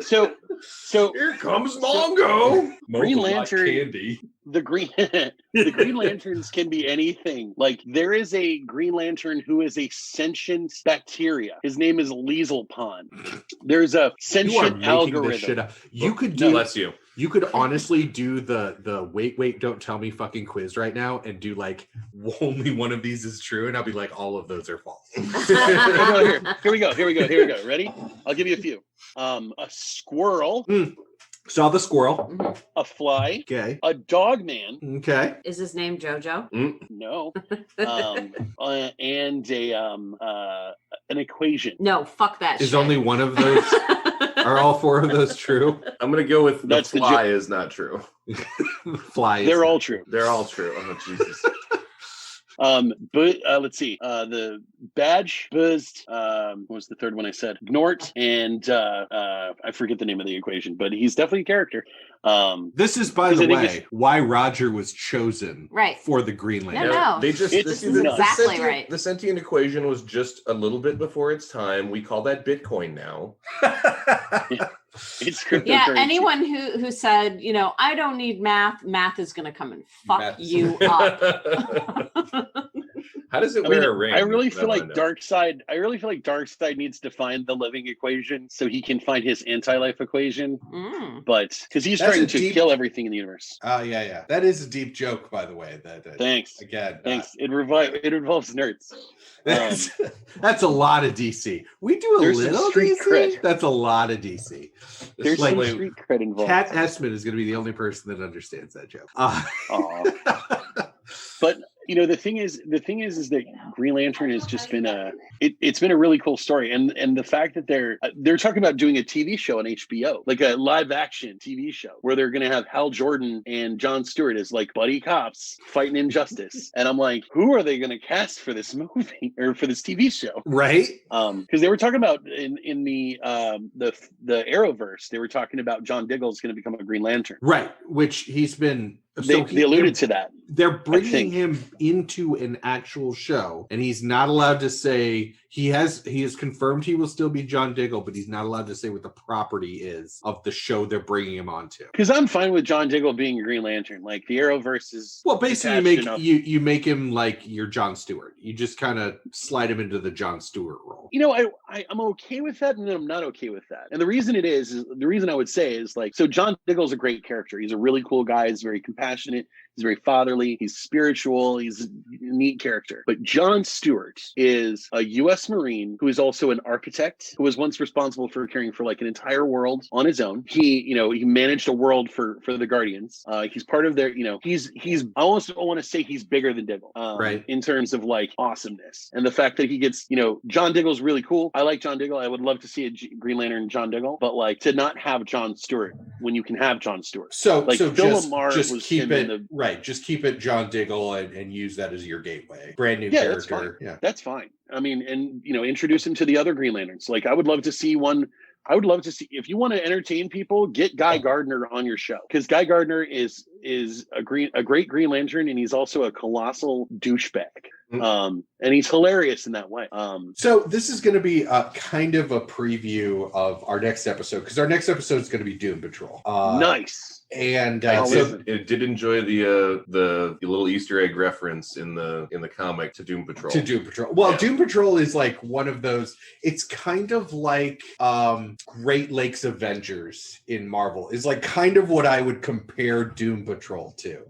So here comes Mongo. Green Mogo Lantern candy. The Green Lanterns can be anything. Like there is a Green Lantern who is a sentient bacteria. His name is Lieselpon. There's a sentient algorithm. You could do. Bless you. You could honestly do the wait, don't tell me fucking quiz right now and do like only one of these is true, and I'll be like, all of those are false. Here we go. Ready? I'll give you a few. A squirrel. Saw the squirrel. A fly. Okay. A dog man. Okay. Is his name Jojo? No. And an equation. No, fuck that Is shit. only one of those? Are all four of those true? I'm gonna go with That's the fly is not true. Fly. They're all true. They're all true. Oh Jesus. But let's see. The badge buzzed. What was the third one I said? Gnort, and I forget the name of the equation, but he's definitely a character. This is, by the way, why Roger was chosen for the Green Lantern. No. They just This is exactly right. The sentient equation was just a little bit before its time. We call that Bitcoin now. It's cryptocurrency. Yeah, anyone who said, I don't need math is going to come and fuck you up. How does it I wear mean, a ring? I really That's feel what I like wanna know. Darkseid needs to find the living equation so he can find his anti-life equation. But because he's That's trying a to deep- kill everything in the universe. Yeah. That is a deep joke, by the way. That Thanks. again. Thanks. It involves nerds. That's a lot of DC. We do a There's some little street DC. cred. That's a lot of DC. There's Like, some street cred involved. Kat Essman is going to be the only person that understands that joke. Aw. But you know, the thing is that Green Lantern has just been it's been a really cool story, and the fact that they're talking about doing a TV show on HBO, like a live action TV show, where they're going to have Hal Jordan and Jon Stewart as like buddy cops fighting injustice, and I'm like, who are they going to cast for this movie or for this TV show? Right? Because they were talking about in the Arrowverse, they were talking about John Diggle is going to become a Green Lantern. Right. Which he's been. They alluded to that. They're bringing him into an actual show, and he's not allowed to say he has confirmed he will still be John Diggle, but he's not allowed to say what the property is of the show they're bringing him onto. Because I'm fine with John Diggle being a Green Lantern. Like the Arrowverse is basically detached you make him like your Jon Stewart. You just kind of slide him into the Jon Stewart role. You know, I'm okay with that, and then I'm not okay with that. And the reason I would say is like, so John Diggle's a great character. He's a really cool guy. He's very compassionate. He's very fatherly. He's spiritual. He's a neat character. But Jon Stewart is a U.S. Marine who is also an architect who was once responsible for caring for like an entire world on his own. He managed a world for the Guardians. He's part of their, he's I almost want to say he's bigger than Diggle, right? In terms of like awesomeness and the fact that he gets, John Diggle's really cool. I like John Diggle. I would love to see a Green Lantern John Diggle, but like to not have Jon Stewart when you can have Jon Stewart. So like so Phil just, Lamar just was keep him it in the. Right, just keep it John Diggle and use that as your gateway. Brand new character. That's fine. Yeah, that's fine. I mean, and introduce him to the other Green Lanterns. Like, I would love to see one. I would love to see, if you want to entertain people, get Guy Gardner on your show, because Guy Gardner is a great Green Lantern, and he's also a colossal douchebag. And he's hilarious in that way. So this is going to be kind of a preview of our next episode, because our next episode is going to be Doom Patrol. Nice. And I did enjoy the little Easter egg reference in the comic to Doom Patrol. Well, yeah. Doom Patrol is like one of those. It's kind of like Great Lakes Avengers in Marvel. Is like kind of what I would compare Doom Patrol to.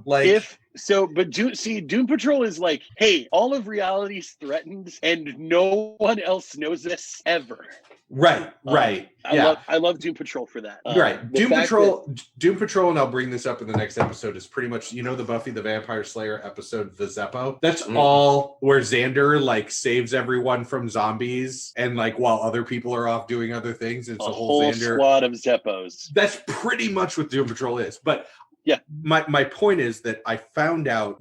Like Doom Patrol is like, hey, all of reality's threatened, and no one else knows this ever. Right. I love Doom Patrol for that. Right. Doom Patrol, and I'll bring this up in the next episode, is pretty much, the Buffy the Vampire Slayer episode, The Zeppo? That's all where Xander, like, saves everyone from zombies, and, like, while other people are off doing other things, it's a whole Xander squad of Zeppos. That's pretty much what Doom Patrol is. But yeah, my point is that I found out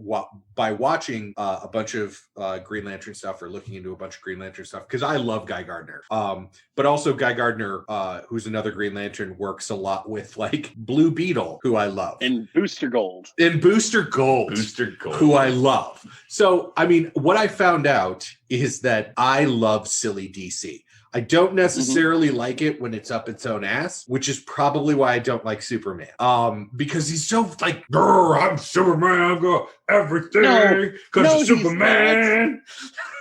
by watching a bunch of Green Lantern stuff, or looking into a bunch of Green Lantern stuff, because I love Guy Gardner. But also Guy Gardner, who's another Green Lantern, works a lot with like Blue Beetle, who I love, and Booster Gold, who I love. So I mean, what I found out is that I love silly DC. I don't necessarily like it when it's up its own ass, which is probably why I don't like Superman. Because he's so like, I'm Superman, I'm going everything because of Superman.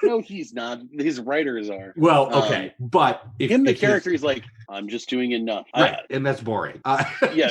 No, he's not. His writers are. Well, okay, but the character is like, I'm just doing enough, right? And that's boring. Yeah,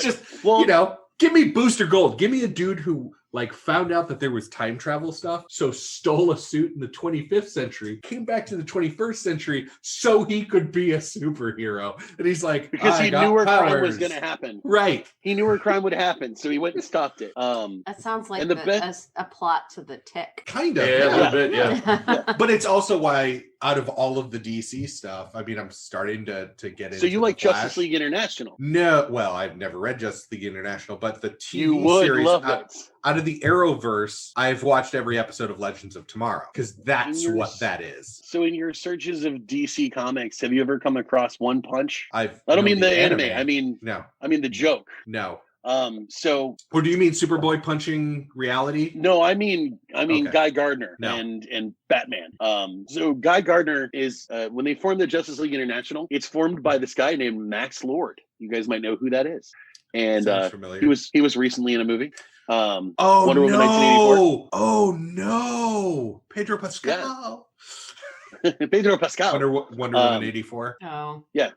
give me Booster Gold. Give me a dude who like found out that there was time travel stuff, so stole a suit in the 25th century, came back to the 21st century so he could be a superhero. And he's like, because he knew where crime was going to happen. Right. He knew where crime would happen, so he went and stopped it. That sounds like a plot to The Tick. Kind of. Yeah, a little bit, yeah. But it's also why, out of all of the DC stuff, I mean, I'm starting to get into. So you like Justice League International? No, well, I've never read Justice League International, but the TV you would series love it. Out of the Arrowverse, I've watched every episode of Legends of Tomorrow, because that's what that is. So in your searches of DC comics, have you ever come across One Punch? I don't mean the anime. I mean the joke. No. Or do you mean Superboy punching reality? No, I mean okay. Guy Gardner and Batman. So Guy Gardner is when they formed the Justice League International, it's formed by this guy named Max Lord. You guys might know who that is. And he was recently in a movie. Oh Wonder Woman no! Oh no! Pedro Pascal. Pedro Pascal. Wonder Woman 84. Oh. Yeah.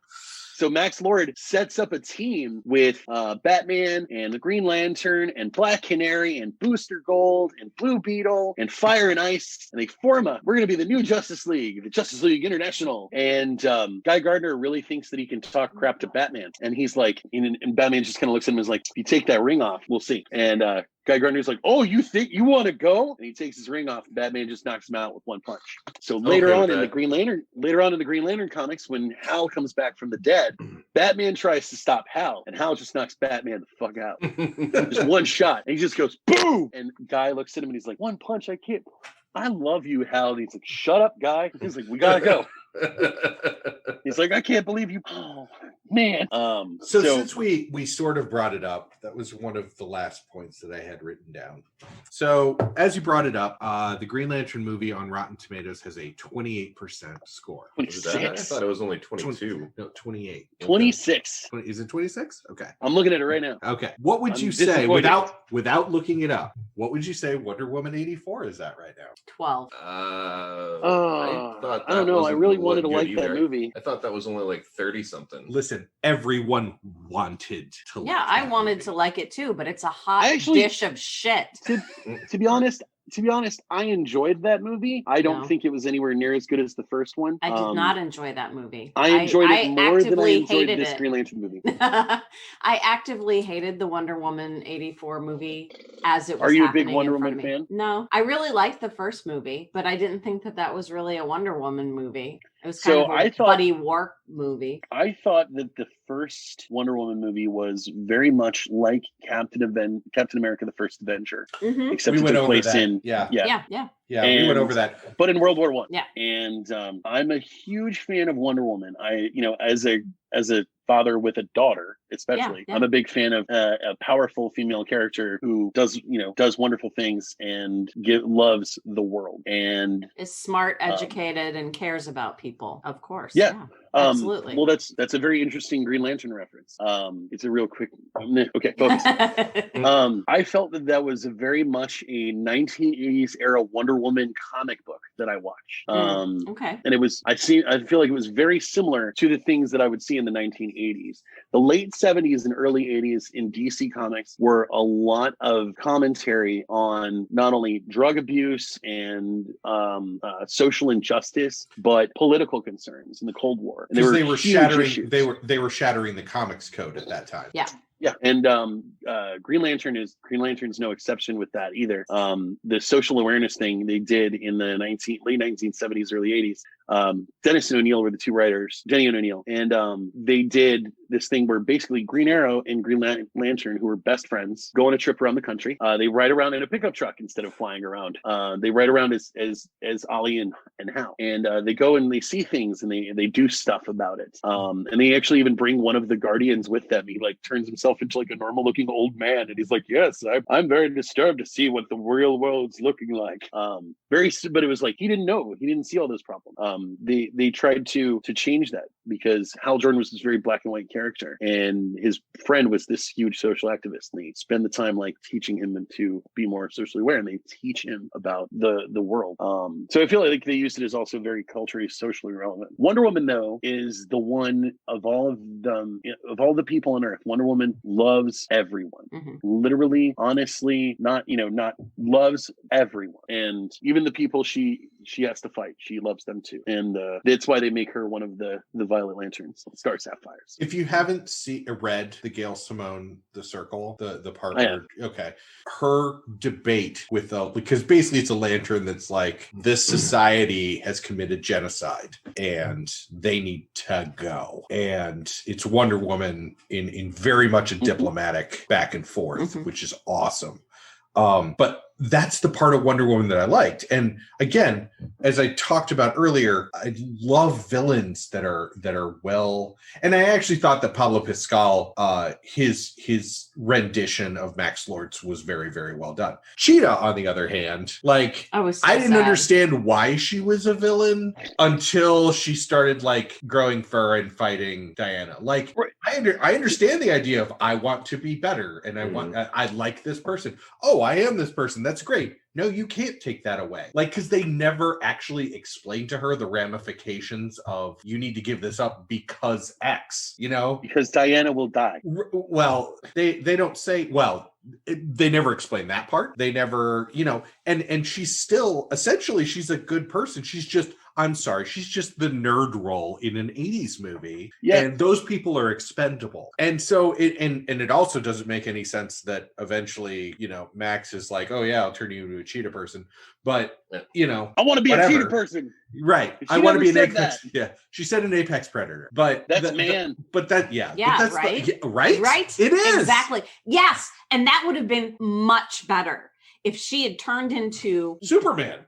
So Max Lord sets up a team with Batman and the Green Lantern and Black Canary and Booster Gold and Blue Beetle and Fire and Ice, and they form we're going to be the new Justice League, the Justice League International. And Guy Gardner really thinks that he can talk crap to Batman, and he's like, and Batman just kind of looks at him and is like, "If you take that ring off, we'll see." And Guy Gardner's like, "Oh, you think you want to go?" And he takes his ring off. And Batman just knocks him out with one punch. So later on in the Green Lantern comics, when Hal comes back from the dead, Batman tries to stop Hal, and Hal just knocks Batman the fuck out. Just one shot, and he just goes boom. And Guy looks at him and he's like, "One punch, I can't. I love you, Hal." And he's like, "Shut up, Guy." He's like, "We gotta go." He's like, "I can't believe you." Oh man. So since we sort of brought it up, that was one of the last points that I had written down. So as you brought it up, the Green Lantern movie on Rotten Tomatoes has a 28% score. 26. I thought it was only 22. No, 28. 26. Is it 26? Okay. I'm looking at it right now. Okay. What would you say without looking it up? What would you say Wonder Woman 84 is at right now? 12. I don't know. I really wanted to like that movie. I thought that was only like 30 something. Listen, everyone wanted to. Yeah, I wanted to like it too, but it's a hot dish of shit. To be honest, I enjoyed that movie. I don't think it was anywhere near as good as the first one. I did not enjoy that movie. I enjoyed it more than I enjoyed this Green Lantern movie. I actively hated the Wonder Woman 84 movie as it was. Are you a big happening Wonder in front Woman of me. fan? No, I really liked the first movie, but I didn't think that was really a Wonder Woman movie. It was kind of a buddy war movie. I thought that the first Wonder Woman movie was very much like Captain America: The First Avenger, except it took place in we went over that, but in World War I. Yeah, and I'm a huge fan of Wonder Woman. As a father with a daughter, especially, I'm a big fan of a powerful female character who does wonderful things and loves the world and is smart, educated, and cares about people. Of course, yeah. Absolutely. Well, that's a very interesting Green Lantern reference. It's a real quick. Okay, focus. I felt that was very much a 1980s era Wonder Woman comic book that I watched. Okay. And it was I feel like it was very similar to the things that I would see in the 1980s. The late 70s and early 80s in DC Comics were a lot of commentary on not only drug abuse and social injustice, but political concerns in the Cold War. Because they were shattering. They were shattering the comics code at that time. Yeah, and Green Lantern's no exception with that either. The social awareness thing they did in the late 1970s, early 80s. Dennis and O'Neill were the two writers, Jenny and O'Neill, and they did this thing where basically Green Arrow and Green Lantern, who were best friends, go on a trip around the country. They ride around in a pickup truck instead of flying around. They ride around as Ollie and Hal, and they go and they see things and they do stuff about it. And they actually even bring one of the Guardians with them. He like turns himself into like a normal looking old man, and he's like, "Yes, I'm very disturbed to see what the real world's looking like." But it was like he didn't know, he didn't see all those problems. They tried to change that because Hal Jordan was this very black and white character, and his friend was this huge social activist, and they spend the time like teaching him to be more socially aware, and they teach him about the world. So I feel like they used it as also very culturally, socially relevant. Wonder Woman, though, is the one of all of them, of all the people on Earth. Wonder Woman loves everyone, literally, honestly, not loves everyone, and even the people she has to fight, she loves them too, and that's why they make her one of the Violet Lanterns, Star Sapphires. If you haven't read the Gail Simone The Circle, the part her debate with because basically it's a lantern that's like, this society has committed genocide and they need to go, and it's Wonder Woman in very much a diplomatic back and forth, which is awesome. But that's the part of Wonder Woman that I liked. And again, as I talked about earlier, I love villains that are well. And I actually thought that Pablo Pascal, his rendition of Max Lords was very, very well done. Cheetah, on the other hand, like I didn't understand why she was a villain until she started like growing fur and fighting Diana. Like I understand the idea of I want to be better and I like this person. Oh, I am this person. That's great. No, you can't take that away. Like, because they never actually explain to her the ramifications of you need to give this up because X, you know? Because Diana will die. Well, they don't say, well, they never explain that part. They never, you know, and she's still, essentially, she's a good person. She's just, I'm sorry, she's just the nerd role in an 80s movie. Yeah. And those people are expendable. And so it also doesn't make any sense that eventually, you know, Max is like, oh yeah, I'll turn you into a cheetah person. But, you know, I want to be a cheetah person. Right. I want to be an apex. That. Yeah. She said an apex predator. But that's man. But that, yeah. Yeah, but that's right. Right? Right. It is. Exactly. Yes. And that would have been much better if she had turned into Superman.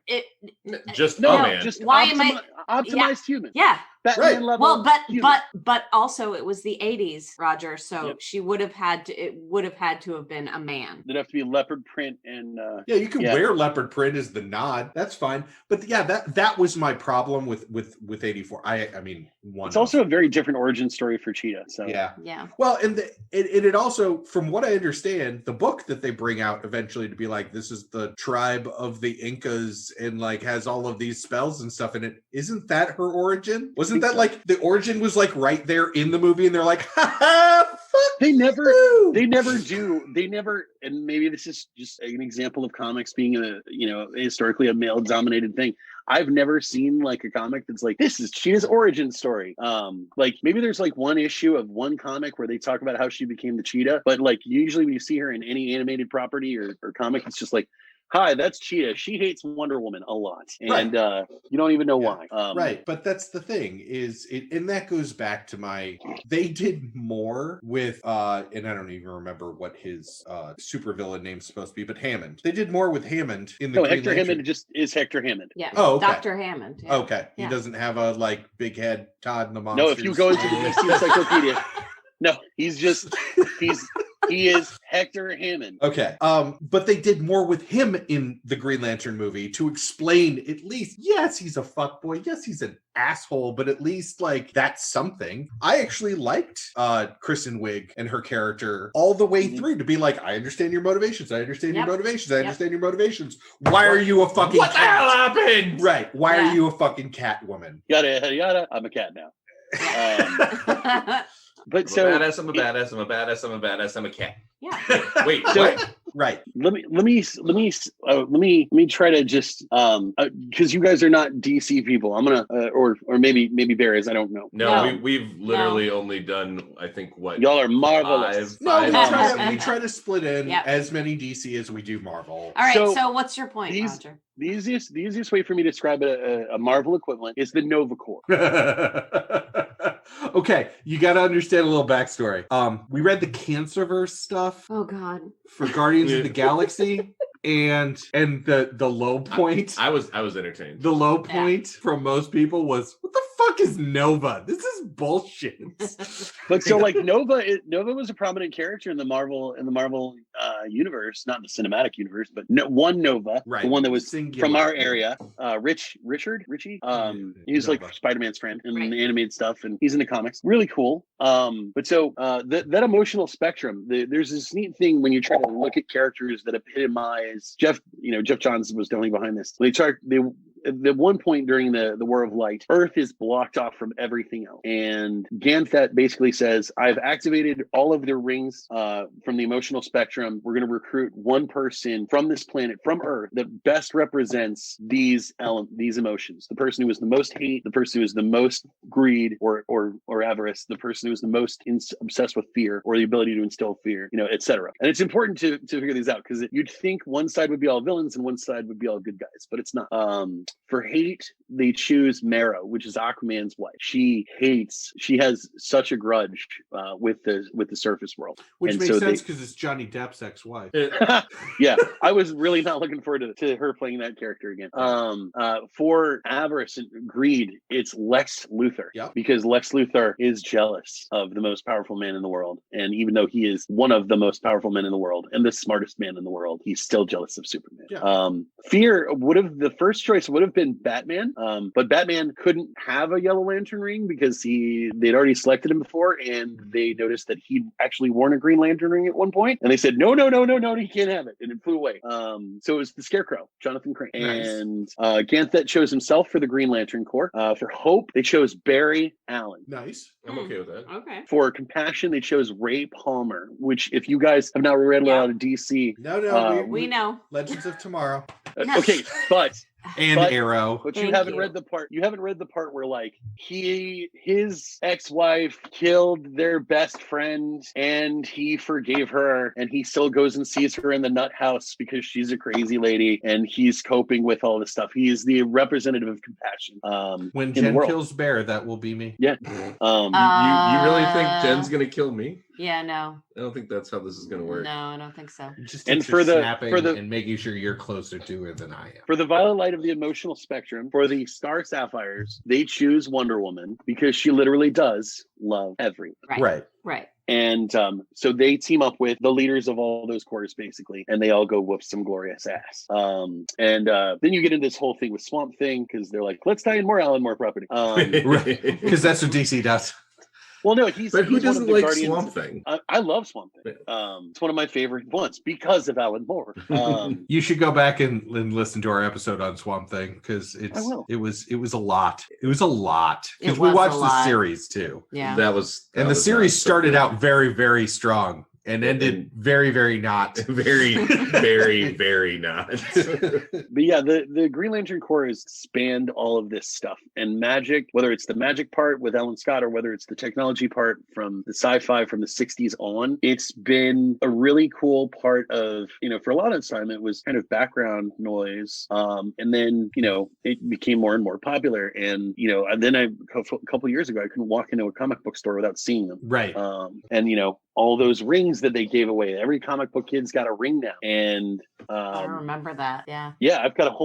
Just why am I optimized human? Yeah. Batman level. Well, but also it was the 80s, Roger. So she would have had to. It would have had to have been a man. It'd have to be leopard print and. Yeah, you can wear leopard print as the nod. That's fine. But yeah, that was my problem with 84. I mean, it's also a very different origin story for Cheetah. So yeah. Well, and it also, from what I understand, the book that they bring out eventually to be like, this is the tribe of the Incas and like has all of these spells and stuff in it. Isn't that her origin? Wasn't that like the origin was like right there in the movie and they're like, ha ha, fuck they never you. They never, and maybe this is just an example of comics being historically a male dominated thing. I've never seen like a comic that's like, this is Cheetah's origin story. Like maybe there's like one issue of one comic where they talk about how she became the cheetah, but like usually when you see her in any animated property or comic, it's just like, hi, that's Cheetah. She hates Wonder Woman a lot. And you don't even know why. Right. But that's the thing and that goes back to they did more with, and I don't even remember what his supervillain name's supposed to be, but Hammond. They did more with Hammond in the Green Hector Lantern. Hammond just is Hector Hammond. Yeah. Oh, okay. Dr. Hammond. Yeah. Okay. He doesn't have a like big head Todd and the Monsters. No, if you go into the DC Encyclopedia, no, he is Hector Hammond. Okay. But they did more with him in the Green Lantern movie to explain at least, yes, he's a fuckboy. Yes, he's an asshole, but at least like that's something. I actually liked Kristen Wiig and her character all the way through to be like, I understand your motivations. I understand your motivations. I understand your motivations. Why are you a fucking what cat? the hell happened? Right. Why are you a fucking cat woman? Yada, yada, yada. I'm a cat now. But I'm a badass, I'm a badass, I'm a badass, I'm a badass, I'm a cat. Yeah. Wait, so, what? Right. Let me try to just because you guys are not DC people. I'm gonna or maybe Bears. I don't know. No. We've literally only done I think what y'all are marvelous. We try to split in as many DC as we do Marvel. All right. So what's your point, Roger? The easiest way for me to describe a Marvel equivalent is the Nova Corps. Okay, you got to understand a little backstory. We read the Cancerverse stuff. Oh God. For Guardians of the Galaxy. And the low point. I was entertained. The low point from most people was, what the fuck is Nova? This is bullshit. But so like Nova was a prominent character in the Marvel universe, not in the cinematic universe, but one Nova, right. The one that was singular. From our area. Richie. He's like Spider-Man's friend in the animated stuff, and he's in the comics. Really cool. But so that emotional spectrum, there's this neat thing when you try to look at characters that epitomize Jeff Johns was definitely behind this. At one point during the War of Light, Earth is blocked off from everything else. And Ganthet basically says, I've activated all of their rings from the emotional spectrum. We're going to recruit one person from this planet, from Earth, that best represents these emotions. The person who is the most hate, the person who is the most greed or avarice, the person who is the most obsessed with fear or the ability to instill fear, etc. And it's important to figure these out because you'd think one side would be all villains and one side would be all good guys, but it's not. For hate, they choose Mara, which is Aquaman's wife. She has such a grudge with the surface world. Which And makes so sense because it's Johnny Depp's ex-wife. Yeah, I was really not looking forward to her playing that character again. For avarice and greed, it's Lex Luthor. Yep. Because Lex Luthor is jealous of the most powerful man in the world. And even though he is one of the most powerful men in the world and the smartest man in the world, he's still jealous of Superman. Yeah. Fear the first choice would have been Batman, but Batman couldn't have a Yellow Lantern ring because they'd already selected him before, and they noticed that he'd actually worn a Green Lantern ring at one point, and they said no, he can't have it, and it flew away. So it was the Scarecrow, Jonathan Crane. Nice. And Ganthet chose himself for the Green Lantern Corps. For Hope, they chose Barry Allen. Nice. I'm okay with that. Okay. For Compassion, they chose Ray Palmer, which if you guys have not read a lot of DC, No, We know. Legends of Tomorrow okay, but and Arrow. But Thank you haven't you. read the part. You haven't read the part where like his ex-wife killed their best friend, and he forgave her, and he still goes and sees her in the nut house because she's a crazy lady, and he's coping with all this stuff. He is the representative of compassion. When in the Jen world. kills Bear, that will be me. Yeah. You really think Jen's gonna kill me? Yeah, no. I don't think that's how this is gonna work. No, I don't think so. It just And takes for her the- snapping for the- and making sure you're closer to her than I am. For the violet light of the emotional spectrum, for the Star Sapphires, they choose Wonder Woman because she literally does love everyone. Right. And so they team up with the leaders of all those corps, basically, and they all go whoop some glorious ass. And then you get into this whole thing with Swamp Thing because they're like, let's tie in more Alan Moore property. Right. Because that's what DC does. Well, no, But who he's one of doesn't the like Guardians. Swamp Thing? I love Swamp Thing. It's one of my favorite ones because of Alan Moore. You should go back and listen to our episode on Swamp Thing because I will. it was a lot. It was a lot because It we was a watched the lot. series too, Yeah. That was and the series started out very, very strong and ended very, very not. very, very, very not. But yeah, the Green Lantern Corps has spanned all of this stuff, and magic, whether it's the magic part with Alan Scott or whether it's the technology part from the sci-fi from the 60s on, it's been a really cool part of, for a lot of time it was kind of background noise, and then it became more and more popular, and and then a couple years ago I couldn't walk into a comic book store without seeing them, Right. and all those rings that they gave away. Every comic book kid's got a ring now, and I remember that. Yeah. yeah, I've got a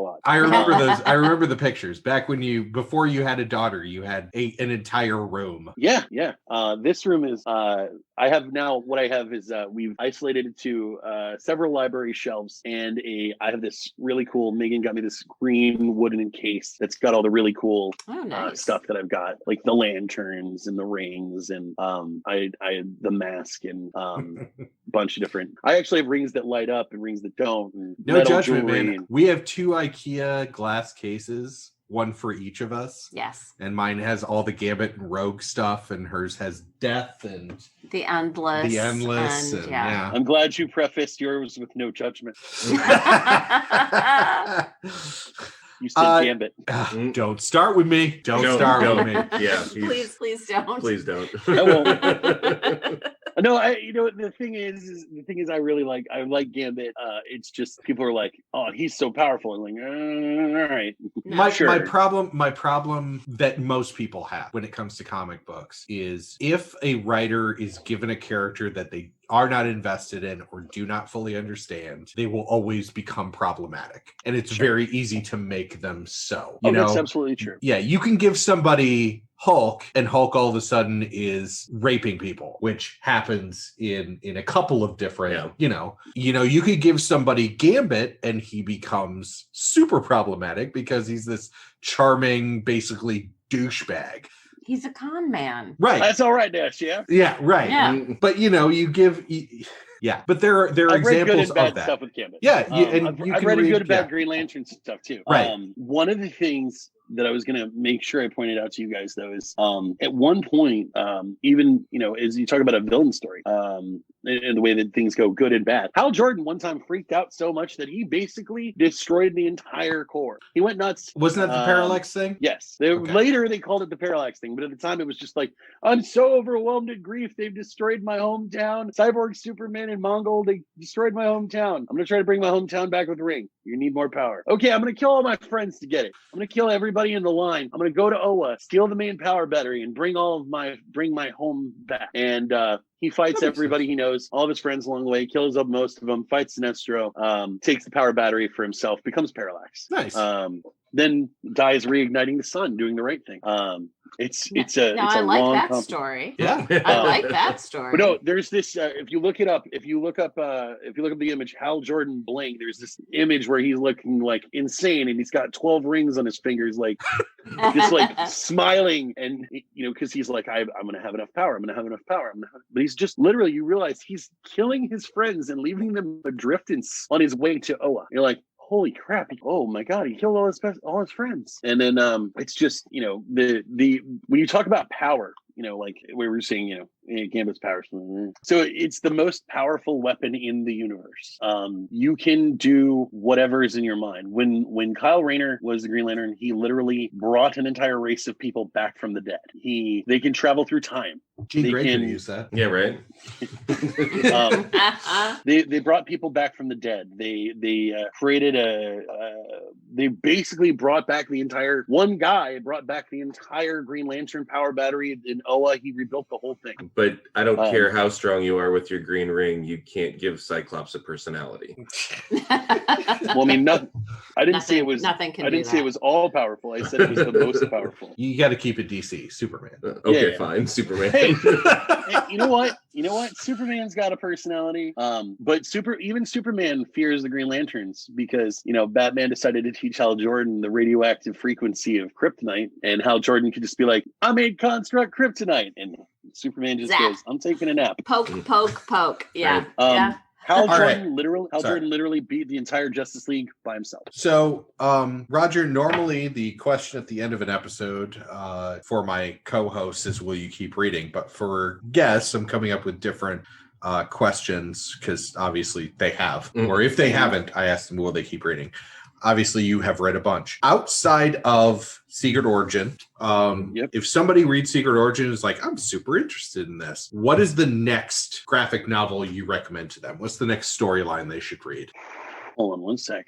lot. I remember those. I remember the pictures back when before you had a daughter, you had an entire room. Yeah. This room is. I have now. What I have is we've isolated it to several library shelves, and I have this really cool. Megan got me this green wooden encase that's got all the really cool Oh, nice. stuff that I've got, like the lanterns and the rings, and I had the mask and bunch of different. I actually have rings that light up and rings that don't. And No metal judgment, jewelry man. and- We have 2 IKEA glass cases, one for each of us. Yes. And mine has all the Gambit and Rogue stuff, and hers has Death and The Endless. and yeah. I'm glad you prefaced yours with no judgment. You said Gambit. Don't start with me. Don't start with me. Yeah. Please don't. Please don't. I won't. No, the thing is I really like Gambit. It's just people are like, oh, he's so powerful. I'm like, all right. My Sure. problem that most people have when it comes to comic books is if a writer is given a character that they are not invested in or do not fully understand, they will always become problematic. And it's very easy to make them so. That's absolutely true. Yeah, you can give somebody Hulk, and Hulk all of a sudden is raping people, which happens in a couple of different, you could give somebody Gambit and he becomes super problematic because he's this charming, basically douchebag. He's a con man. Right. That's all right, Dash. Yeah. Yeah, right. Yeah. But you give but there are I've read good examples and bad of that. stuff with Gambit. Yeah, and I've you can read a read good about Green Lantern stuff too. Right. One of the things that I was going to make sure I pointed out to you guys though is at one point, even as you talk about a villain story, in the way that things go good and bad. Hal Jordan one time freaked out so much that he basically destroyed the entire core. He went nuts. Wasn't that the parallax thing? Yes. Okay. Later they called it the parallax thing, but at the time it was just like, I'm so overwhelmed at grief. They've destroyed my hometown. Cyborg, Superman, and Mongol, they destroyed my hometown. I'm going to try to bring my hometown back with Ring. You need more power. Okay, I'm going to kill all my friends to get it. I'm going to kill everybody in the line. I'm going to go to Oa, steal the main power battery, and bring my home back. And he fights everybody he knows, all of his friends along the way, kills up most of them, fights Sinestro, takes the power battery for himself, becomes Parallax. Nice. Then dies reigniting the sun, doing the right thing. It's a I like long that story. Yeah. I like that story. But no, there's this. If you look up the image, Hal Jordan bling. There's this image where he's looking like insane, and he's got 12 rings on his fingers, like just like smiling, and because he's like, I'm gonna have enough power. I'm gonna have enough power. But he's just literally, you realize he's killing his friends and leaving them adrift on his way to Oa. You're like, holy crap! Oh my god, he killed all his friends. And then it's just the when you talk about power, like we were saying, Gambit's power. So it's the most powerful weapon in the universe. You can do whatever is in your mind. When Kyle Rayner was the Green Lantern, he literally brought an entire race of people back from the dead. They can travel through time. Jean Grey could use that. Yeah, right. They brought people back from the dead. They created they basically brought back one guy brought back the entire Green Lantern power battery in Oa. He rebuilt the whole thing. But I don't care how strong you are with your green ring, you can't give Cyclops a personality. Well, I mean, I didn't say it was. Nothing can. I didn't say it was all powerful. I said it was the most powerful. You got to keep it DC. Superman. Okay, Yeah. fine. Superman. Hey, you know what? Superman's got a personality. But even Superman fears the Green Lanterns because Batman decided to teach Hal Jordan the radioactive frequency of kryptonite, and Hal Jordan could just be like, "I made construct kryptonite," and Superman just goes, "I'm taking a nap." Poke, poke, poke. Yeah. Yeah. Hal Jordan literally beat the entire Justice League by himself. So, Roger, normally the question at the end of an episode for my co-host is, will you keep reading? But for guests, I'm coming up with different questions because obviously they have. Mm-hmm. Or if they haven't, I ask them, will they keep reading? Obviously, you have read a bunch. Outside of Secret Origin, if somebody reads Secret Origin and is like, I'm super interested in this, what is the next graphic novel you recommend to them? What's the next storyline they should read? Hold on one sec.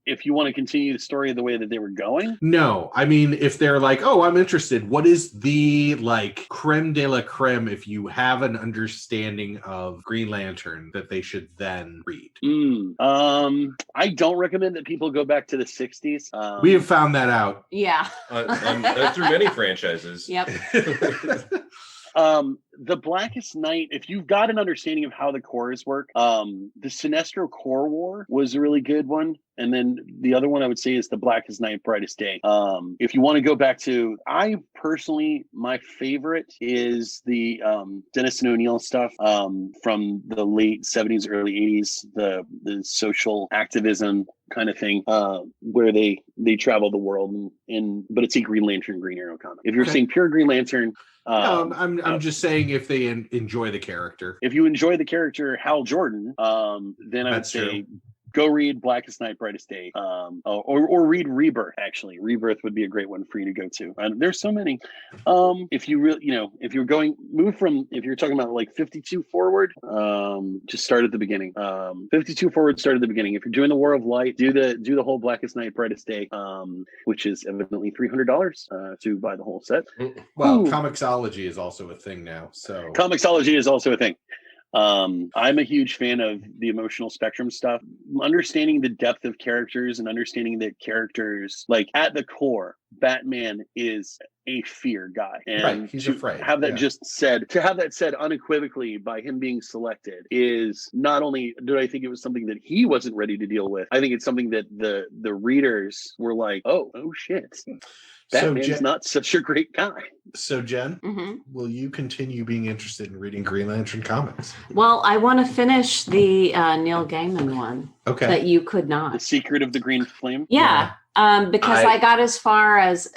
If you want to continue the story the way that they were going? No, I mean, if they're like, oh, I'm interested, what is the creme de la creme if you have an understanding of Green Lantern that they should then read? I don't recommend that people go back to the 60s. We have found that out. Yeah. Through many franchises. Yep. The Blackest Night, if you've got an understanding of how the cores work, the Sinestro Core War was a really good one. And then the other one I would say is the Blackest Night, Brightest Day. If you want to go back to, my favorite is the Dennis and O'Neill stuff from the late 70s, early 80s, the social activism kind of thing, where they travel the world, but it's a Green Lantern, Green Arrow comic. If you're seeing pure Green Lantern, I'm just saying if they enjoy the character. If you enjoy the character Hal Jordan, then I would say go read Blackest Night, Brightest Day, or read Rebirth. Actually, Rebirth would be a great one for you to go to. There's so many. If you really, if you're if you're talking about like 52 forward, just start at the beginning. 52 forward, start at the beginning. If you're doing the War of Light, do the whole Blackest Night, Brightest Day, which is evidently $300 to buy the whole set. Well, Comixology is also a thing now. So Comixology is also a thing. I'm a huge fan of the emotional spectrum stuff, understanding the depth of characters and understanding that characters, like at the core, Batman is a fear guy, and he's to afraid. have that said unequivocally by him being selected is not only do I think it was something that he wasn't ready to deal with, I think it's something that the readers were like, oh shit. Batman's not such a great guy. So, Jen, will you continue being interested in reading Green Lantern comics? Well, I want to finish the Neil Gaiman one. Okay. That you could not. The Secret of the Green Flame? Yeah. Because I got as far as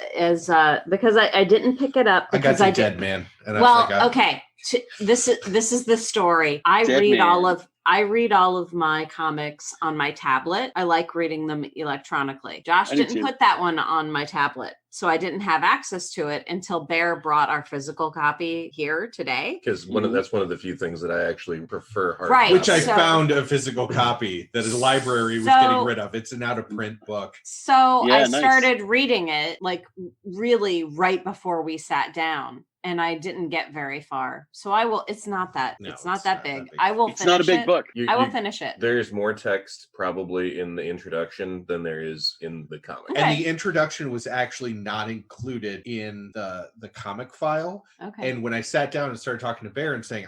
because I didn't pick it up because I got to Dead Man. And okay. This is the story. I read all of my comics on my tablet. I like reading them electronically. Josh didn't put that one on my tablet, so I didn't have access to it until Bear brought our physical copy here today. Because that's one of the few things that I actually prefer hard Right. Which I found a physical copy that a library was getting rid of. It's an out of print book. So I started reading it like really right before we sat down. And I didn't get very far. So I will, it's not that big. I will finish it. It's not a big book. I will finish it. There's more text probably in the introduction than there is in the comic. Okay. And the introduction was actually not included in the comic file. Okay. And when I sat down and started talking to Bear and saying,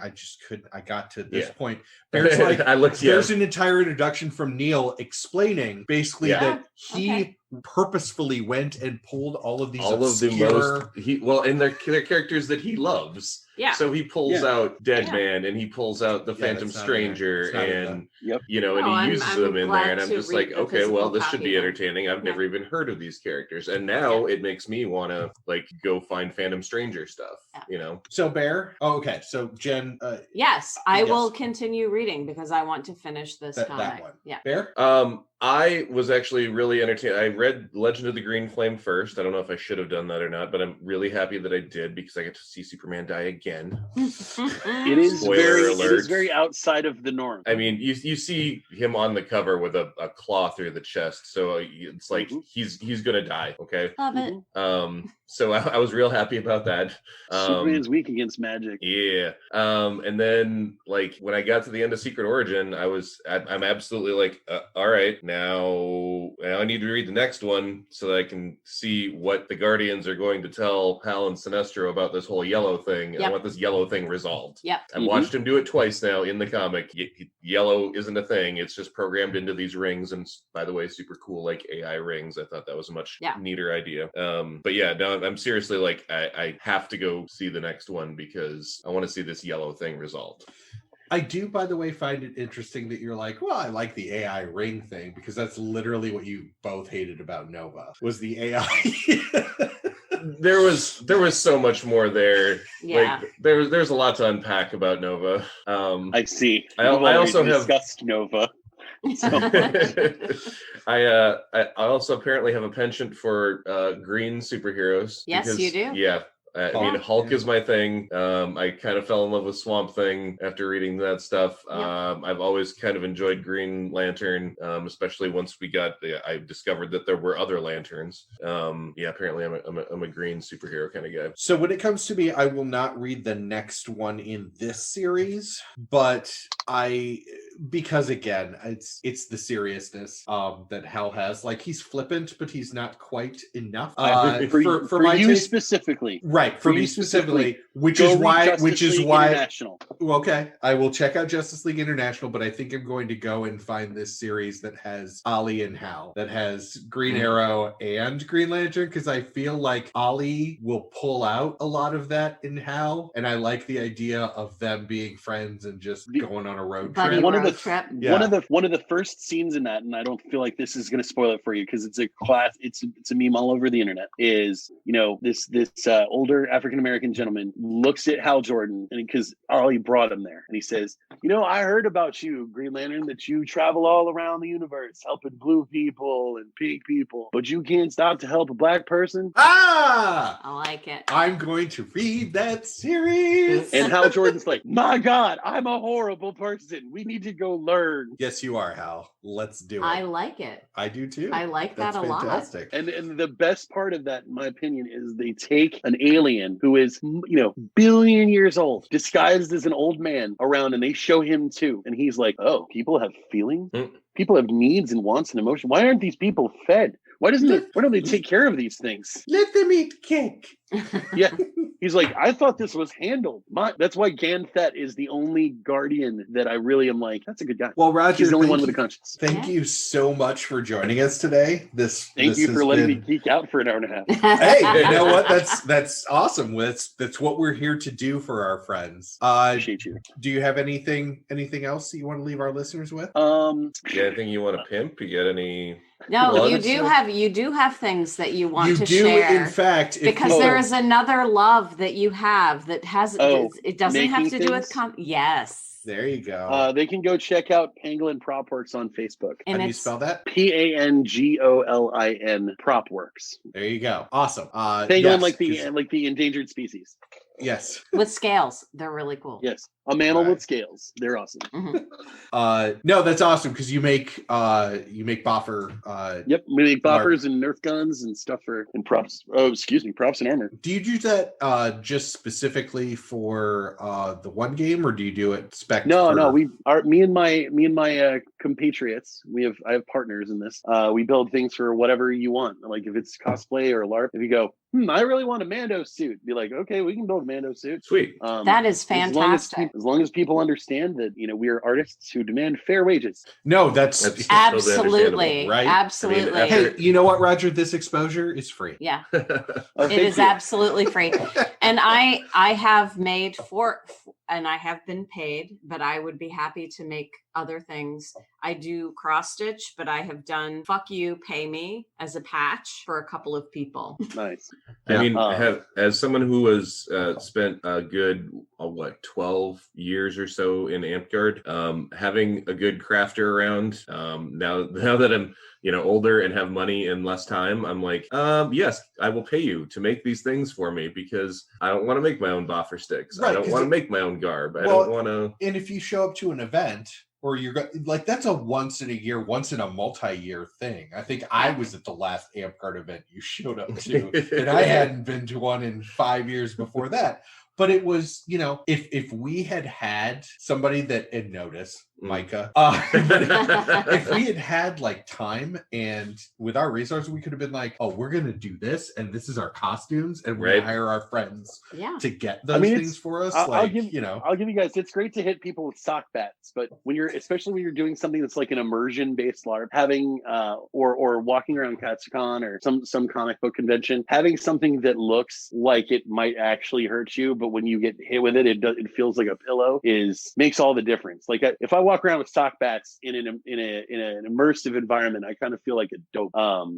I got to this point. Bear's like, there's an entire introduction from Neil explaining basically that he purposefully went and pulled all of these and they're characters that he loves. Yeah. So he pulls out Dead Man and he pulls out the Phantom Stranger and he uses them in there. And I'm just like, okay, well, this should be entertaining. I've never even heard of these characters. And now it makes me want to go find Phantom Stranger stuff, So Bear. Oh, okay. So Jen. Yes, I will continue reading because I want to finish this comic. That one. Yeah. Bear? I was actually really entertained. I read Legend of the Green Flame first. I don't know if I should have done that or not, but I'm really happy that I did because I get to see Superman die again. It is very outside of the norm. I mean, you see him on the cover with a claw through the chest, so it's like he's gonna die. Okay, love it. So I was real happy about that. Superman's weak against magic. Yeah. And then when I got to the end of Secret Origin, I'm absolutely all right, now I need to read the next one so that I can see what the Guardians are going to tell Hal and Sinestro about this whole yellow thing. And I want this yellow thing resolved. Yep. I've watched him do it twice now in the comic. Yellow isn't a thing. It's just programmed into these rings. And by the way, super cool, AI rings. I thought that was a much neater idea. But yeah, now I'm seriously I have to go see the next one because I want to see this yellow thing resolved. I do, by the way, find it interesting that you're like, well, I like the AI ring thing because that's literally what you both hated about Nova was the AI. There was so much more there. Yeah. There's a lot to unpack about Nova. I see. I also have discussed Nova. So. I also apparently have a penchant for green superheroes. Yes, you do. Yeah. I mean, Hulk is my thing. I kind of fell in love with Swamp Thing after reading that stuff. I've always kind of enjoyed Green Lantern, especially once I discovered that there were other lanterns. Apparently I'm a green superhero kind of guy. So when it comes to me, I will not read the next one in this series, but because again, it's the seriousness that Hal has. He's flippant, but he's not quite enough. For my you taste, specifically. Right, for me specifically, which is why International. Okay, I will check out Justice League International, but I think I'm going to go and find this series that has Ollie and Hal, that has Green Arrow and Green Lantern, because I feel like Ollie will pull out a lot of that in Hal, and I like the idea of them being friends and just going on a road trip. One of the first scenes in that, and I don't feel like this is going to spoil it for you because it's a meme all over the internet. Is this older African American gentleman looks at Hal Jordan, and because Ollie brought him there, and he says, I heard about you, Green Lantern, that you travel all around the universe helping blue people and pink people, but you can't stop to help a black person. I like it. I'm going to read that series. And Hal Jordan's like, my God, I'm a horrible person. We need to go learn. Yes, you are, Hal. Let's do it. I like it. I do too. I like that a lot. Fantastic. And the best part of that, in my opinion, is they take an alien who is, billion years old, disguised as an old man around, and they show him too. And he's like, oh, people have feelings? People have needs and wants and emotion. Why aren't these people fed? Why don't they take care of these things? Let them eat cake. Yeah. He's like, I thought this was handled. That's why Ganthet is the only Guardian that I really am like, that's a good guy. Well, Roger, he's the only one with a conscience. Thank you so much for joining us today. Thank you for letting me geek out for an hour and a half. Hey, you know what? That's awesome. That's what we're here to do for our friends. Appreciate you. Do you have anything else that you want to leave our listeners with? Anything you want to pimp? You get any? No, you do have things that you want to share. In fact, because there is another love that you have that has. It doesn't have to do with. Yes. There you go. They can go check out Pangolin Prop Works on Facebook. How do you spell that? Pangolin Prop Works. There you go. Awesome. Pangolin, like the endangered species. Yes. With scales. They're really cool. Yes. A mammal with scales. They're awesome. Mm-hmm. No, that's awesome because you make boffer. Yep, we make boppers and Nerf guns and stuff and props. Oh, excuse me, props and armor. Do you do that just specifically for the one game, or do you do it spec? No. Me and my compatriots. I have partners in this. We build things for whatever you want. Like if it's cosplay or LARP, if you go, I really want a Mando suit. Be like, okay, we can build a Mando suit. Sweet. That is fantastic. As long as people understand that, we are artists who demand fair wages. No, that's absolutely right. Absolutely. I mean, hey, you know what, Roger? This exposure is free. Yeah, it is absolutely free. And I have made and I have been paid, but I would be happy to make other things. I do cross stitch, but I have done fuck you, pay me as a patch for a couple of people. Nice. I mean, as someone who has spent a good 12 years or so in Amp-Guard, having a good crafter around, now that I'm older and have money and less time, I'm like, yes, I will pay you to make these things for me because I don't want to make my own boffer sticks. Right, I don't want to make my own garb. I don't want to. And if you show up to an event, or you're like, that's a once in a multi-year thing. I think I was at the last Amp-Guard event you showed up to, and I hadn't been to one in 5 years before that. But it was, if we had somebody that had noticed, Micah, if we had like time and with our resources, we could have been like, oh, we're going to do this. And this is our costumes. And we're going to hire our friends to get those things for us. I'll give you guys, it's great to hit people with sock bats. But especially when you're doing something that's like an immersion based LARP, having, or walking around Katsucon or some comic book convention, having something that looks like it might actually hurt you, but when you get hit with it, it feels like a pillow makes all the difference. Like if I walk around with sock bats in an immersive environment, I kind of feel like a dope.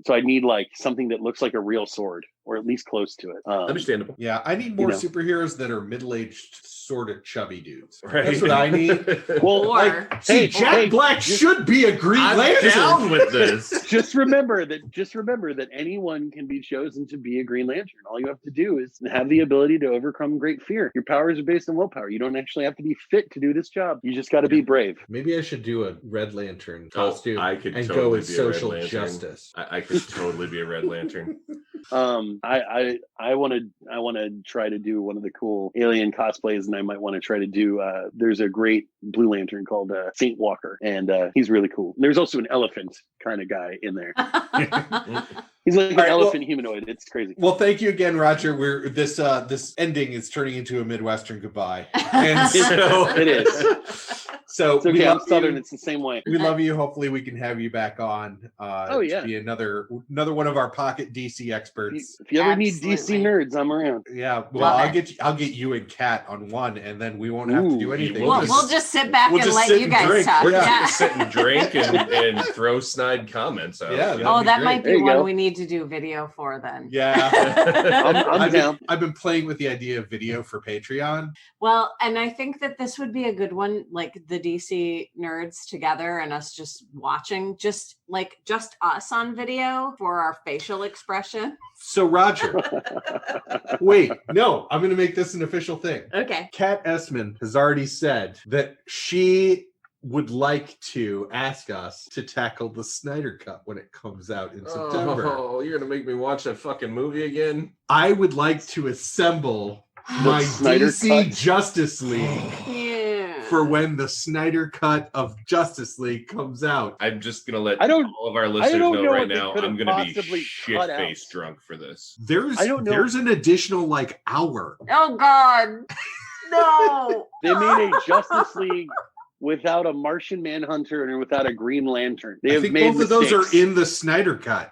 So I need like something that looks like a real sword, or at least close to it. Understandable. Yeah, I need more superheroes that are middle-aged, sort of chubby dudes. Right. That's what I need. Well, Jack Black should be a Green Lantern. I'm down with this. Just remember that anyone can be chosen to be a Green Lantern. All you have to do is have the ability to overcome great fear. Your powers are based on willpower. You don't actually have to be fit to do this job. You just got to be brave. Maybe I should do a Red Lantern costume I could and totally go with be social a Red justice. I could totally be a Red Lantern. I want to try to do one of the cool alien cosplays, and I might want to try to do. There's a great Blue Lantern called Saint Walker, and he's really cool. There's also an elephant kind of guy in there. He's like an elephant humanoid. It's crazy. Well, thank you again, Roger. This ending is turning into a Midwestern goodbye, and so it is. So it's okay. I'm Southern. It's the same way. We love you. Hopefully, we can have you back on. To be another one of our pocket DC experts. If you ever need DC nerds, I'm around. Yeah. Well, I'll get you and Kat on one, and then we won't have to do anything. We'll just sit back and let you guys talk. We're just gonna sit and drink and throw snide comments out. Yeah. That might be one we need to do video for then. Yeah. I'm down. I've been playing with the idea of video for Patreon. Well, and I think that this would be a good one, like the DC nerds together and us just watching, just us on video for our facial expression. So Roger, wait, no, I'm going to make this an official thing. Okay. Kat Essman has already said that she would like to ask us to tackle the Snyder Cut when it comes out in September. Oh, you're going to make me watch that fucking movie again? I would like to assemble my DC Justice League for when the Snyder Cut of Justice League comes out. I'm just going to let all of our listeners know right now, I'm going to be shit-faced drunk for this. There's an additional hour. Oh, God. No. They made a Justice League without a Martian Manhunter and without a Green Lantern. I think both of those are in the Snyder Cut.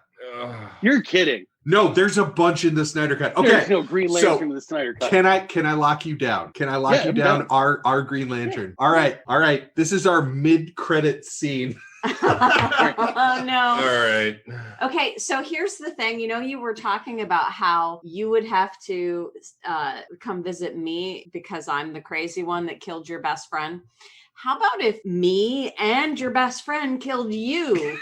You're kidding. No, there's a bunch in the Snyder Cut. Okay, there's no Green Lantern in the Snyder Cut. Can I lock you down? Can I lock you down? Our Green Lantern. Yeah. All right. This is our mid-credit scene. Oh no. All right. Okay, so here's the thing. You were talking about how you would have to come visit me because I'm the crazy one that killed your best friend. How about if me and your best friend killed you?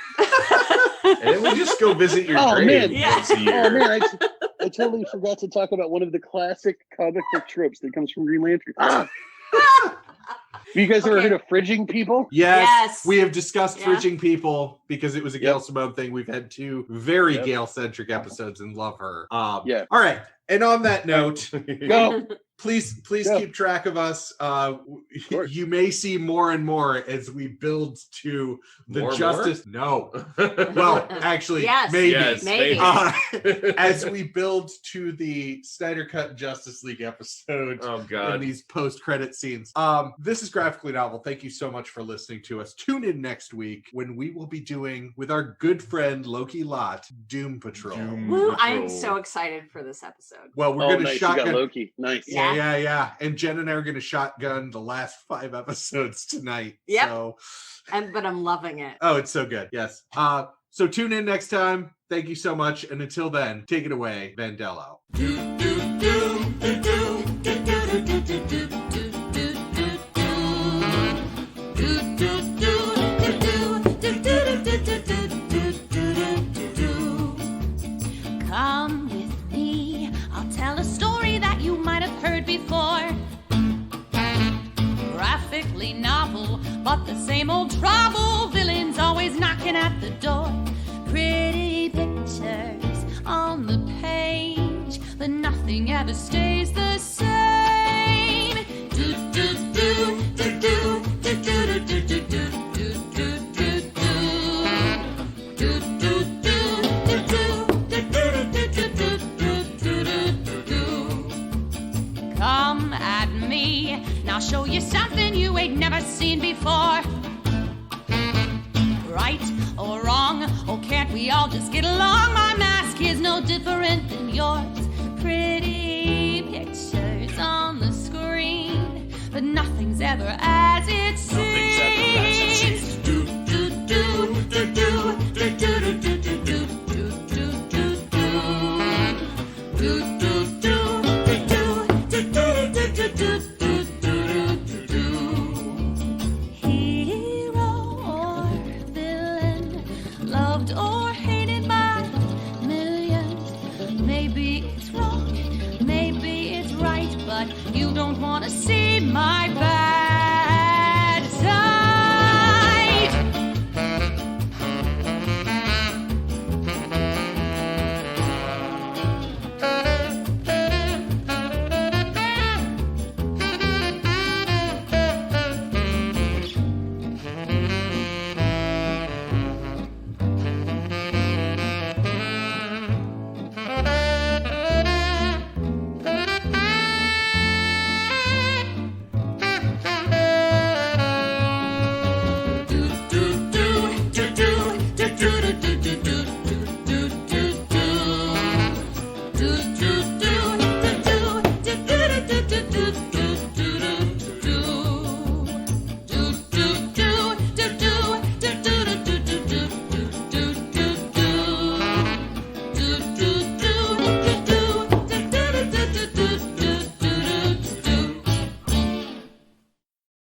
And then we just go visit your Oh, grave man. once a Oh year. man, I totally forgot to talk about one of the classic comic book tropes that comes from Green Lantern. Have you guys ever Okay. heard of fridging people? Yes, we have discussed Yeah. fridging people because it was a Gail Yep. Simone thing. We've had 2 very Yep. Gail-centric episodes and love her. Yeah. All right. And on that note, Go. please Yeah. keep track of us. course. You may see more and more as we build to the More? justice. No. Well, actually, Yes. maybe. Yes, Maybe. As we build to the Snyder Cut Justice League episode Oh in God. these post-credit scenes. This is Graphically Novel. Thank you so much for listening to us. Tune in next week when we will be doing, with our good friend Loki Lott, Doom Patrol. Doom. Woo, I'm Patrol. so excited for this episode. Well, we're Oh, going to nice. You got shotgun. Loki. Nice. Yeah. And Jen and I are going to shotgun the last 5 episodes tonight. Yep. So, But I'm loving it. oh, it's so good. Yes. So tune in next time. Thank you so much. And until then, take it away, Vandello. Come with me, I'll tell a story that you might have heard before. Graphically novel, but the same old trouble. Villains always knocking at the door. Pretty pictures on the page, but nothing ever stays the same. Do do do do do do do do do do do do do do do do. Come at me, now show you something you ain't never seen before. Right or wrong, or can't we all just get along? My mask is no different than yours. Pretty pictures on the screen, but nothing's ever as it seems.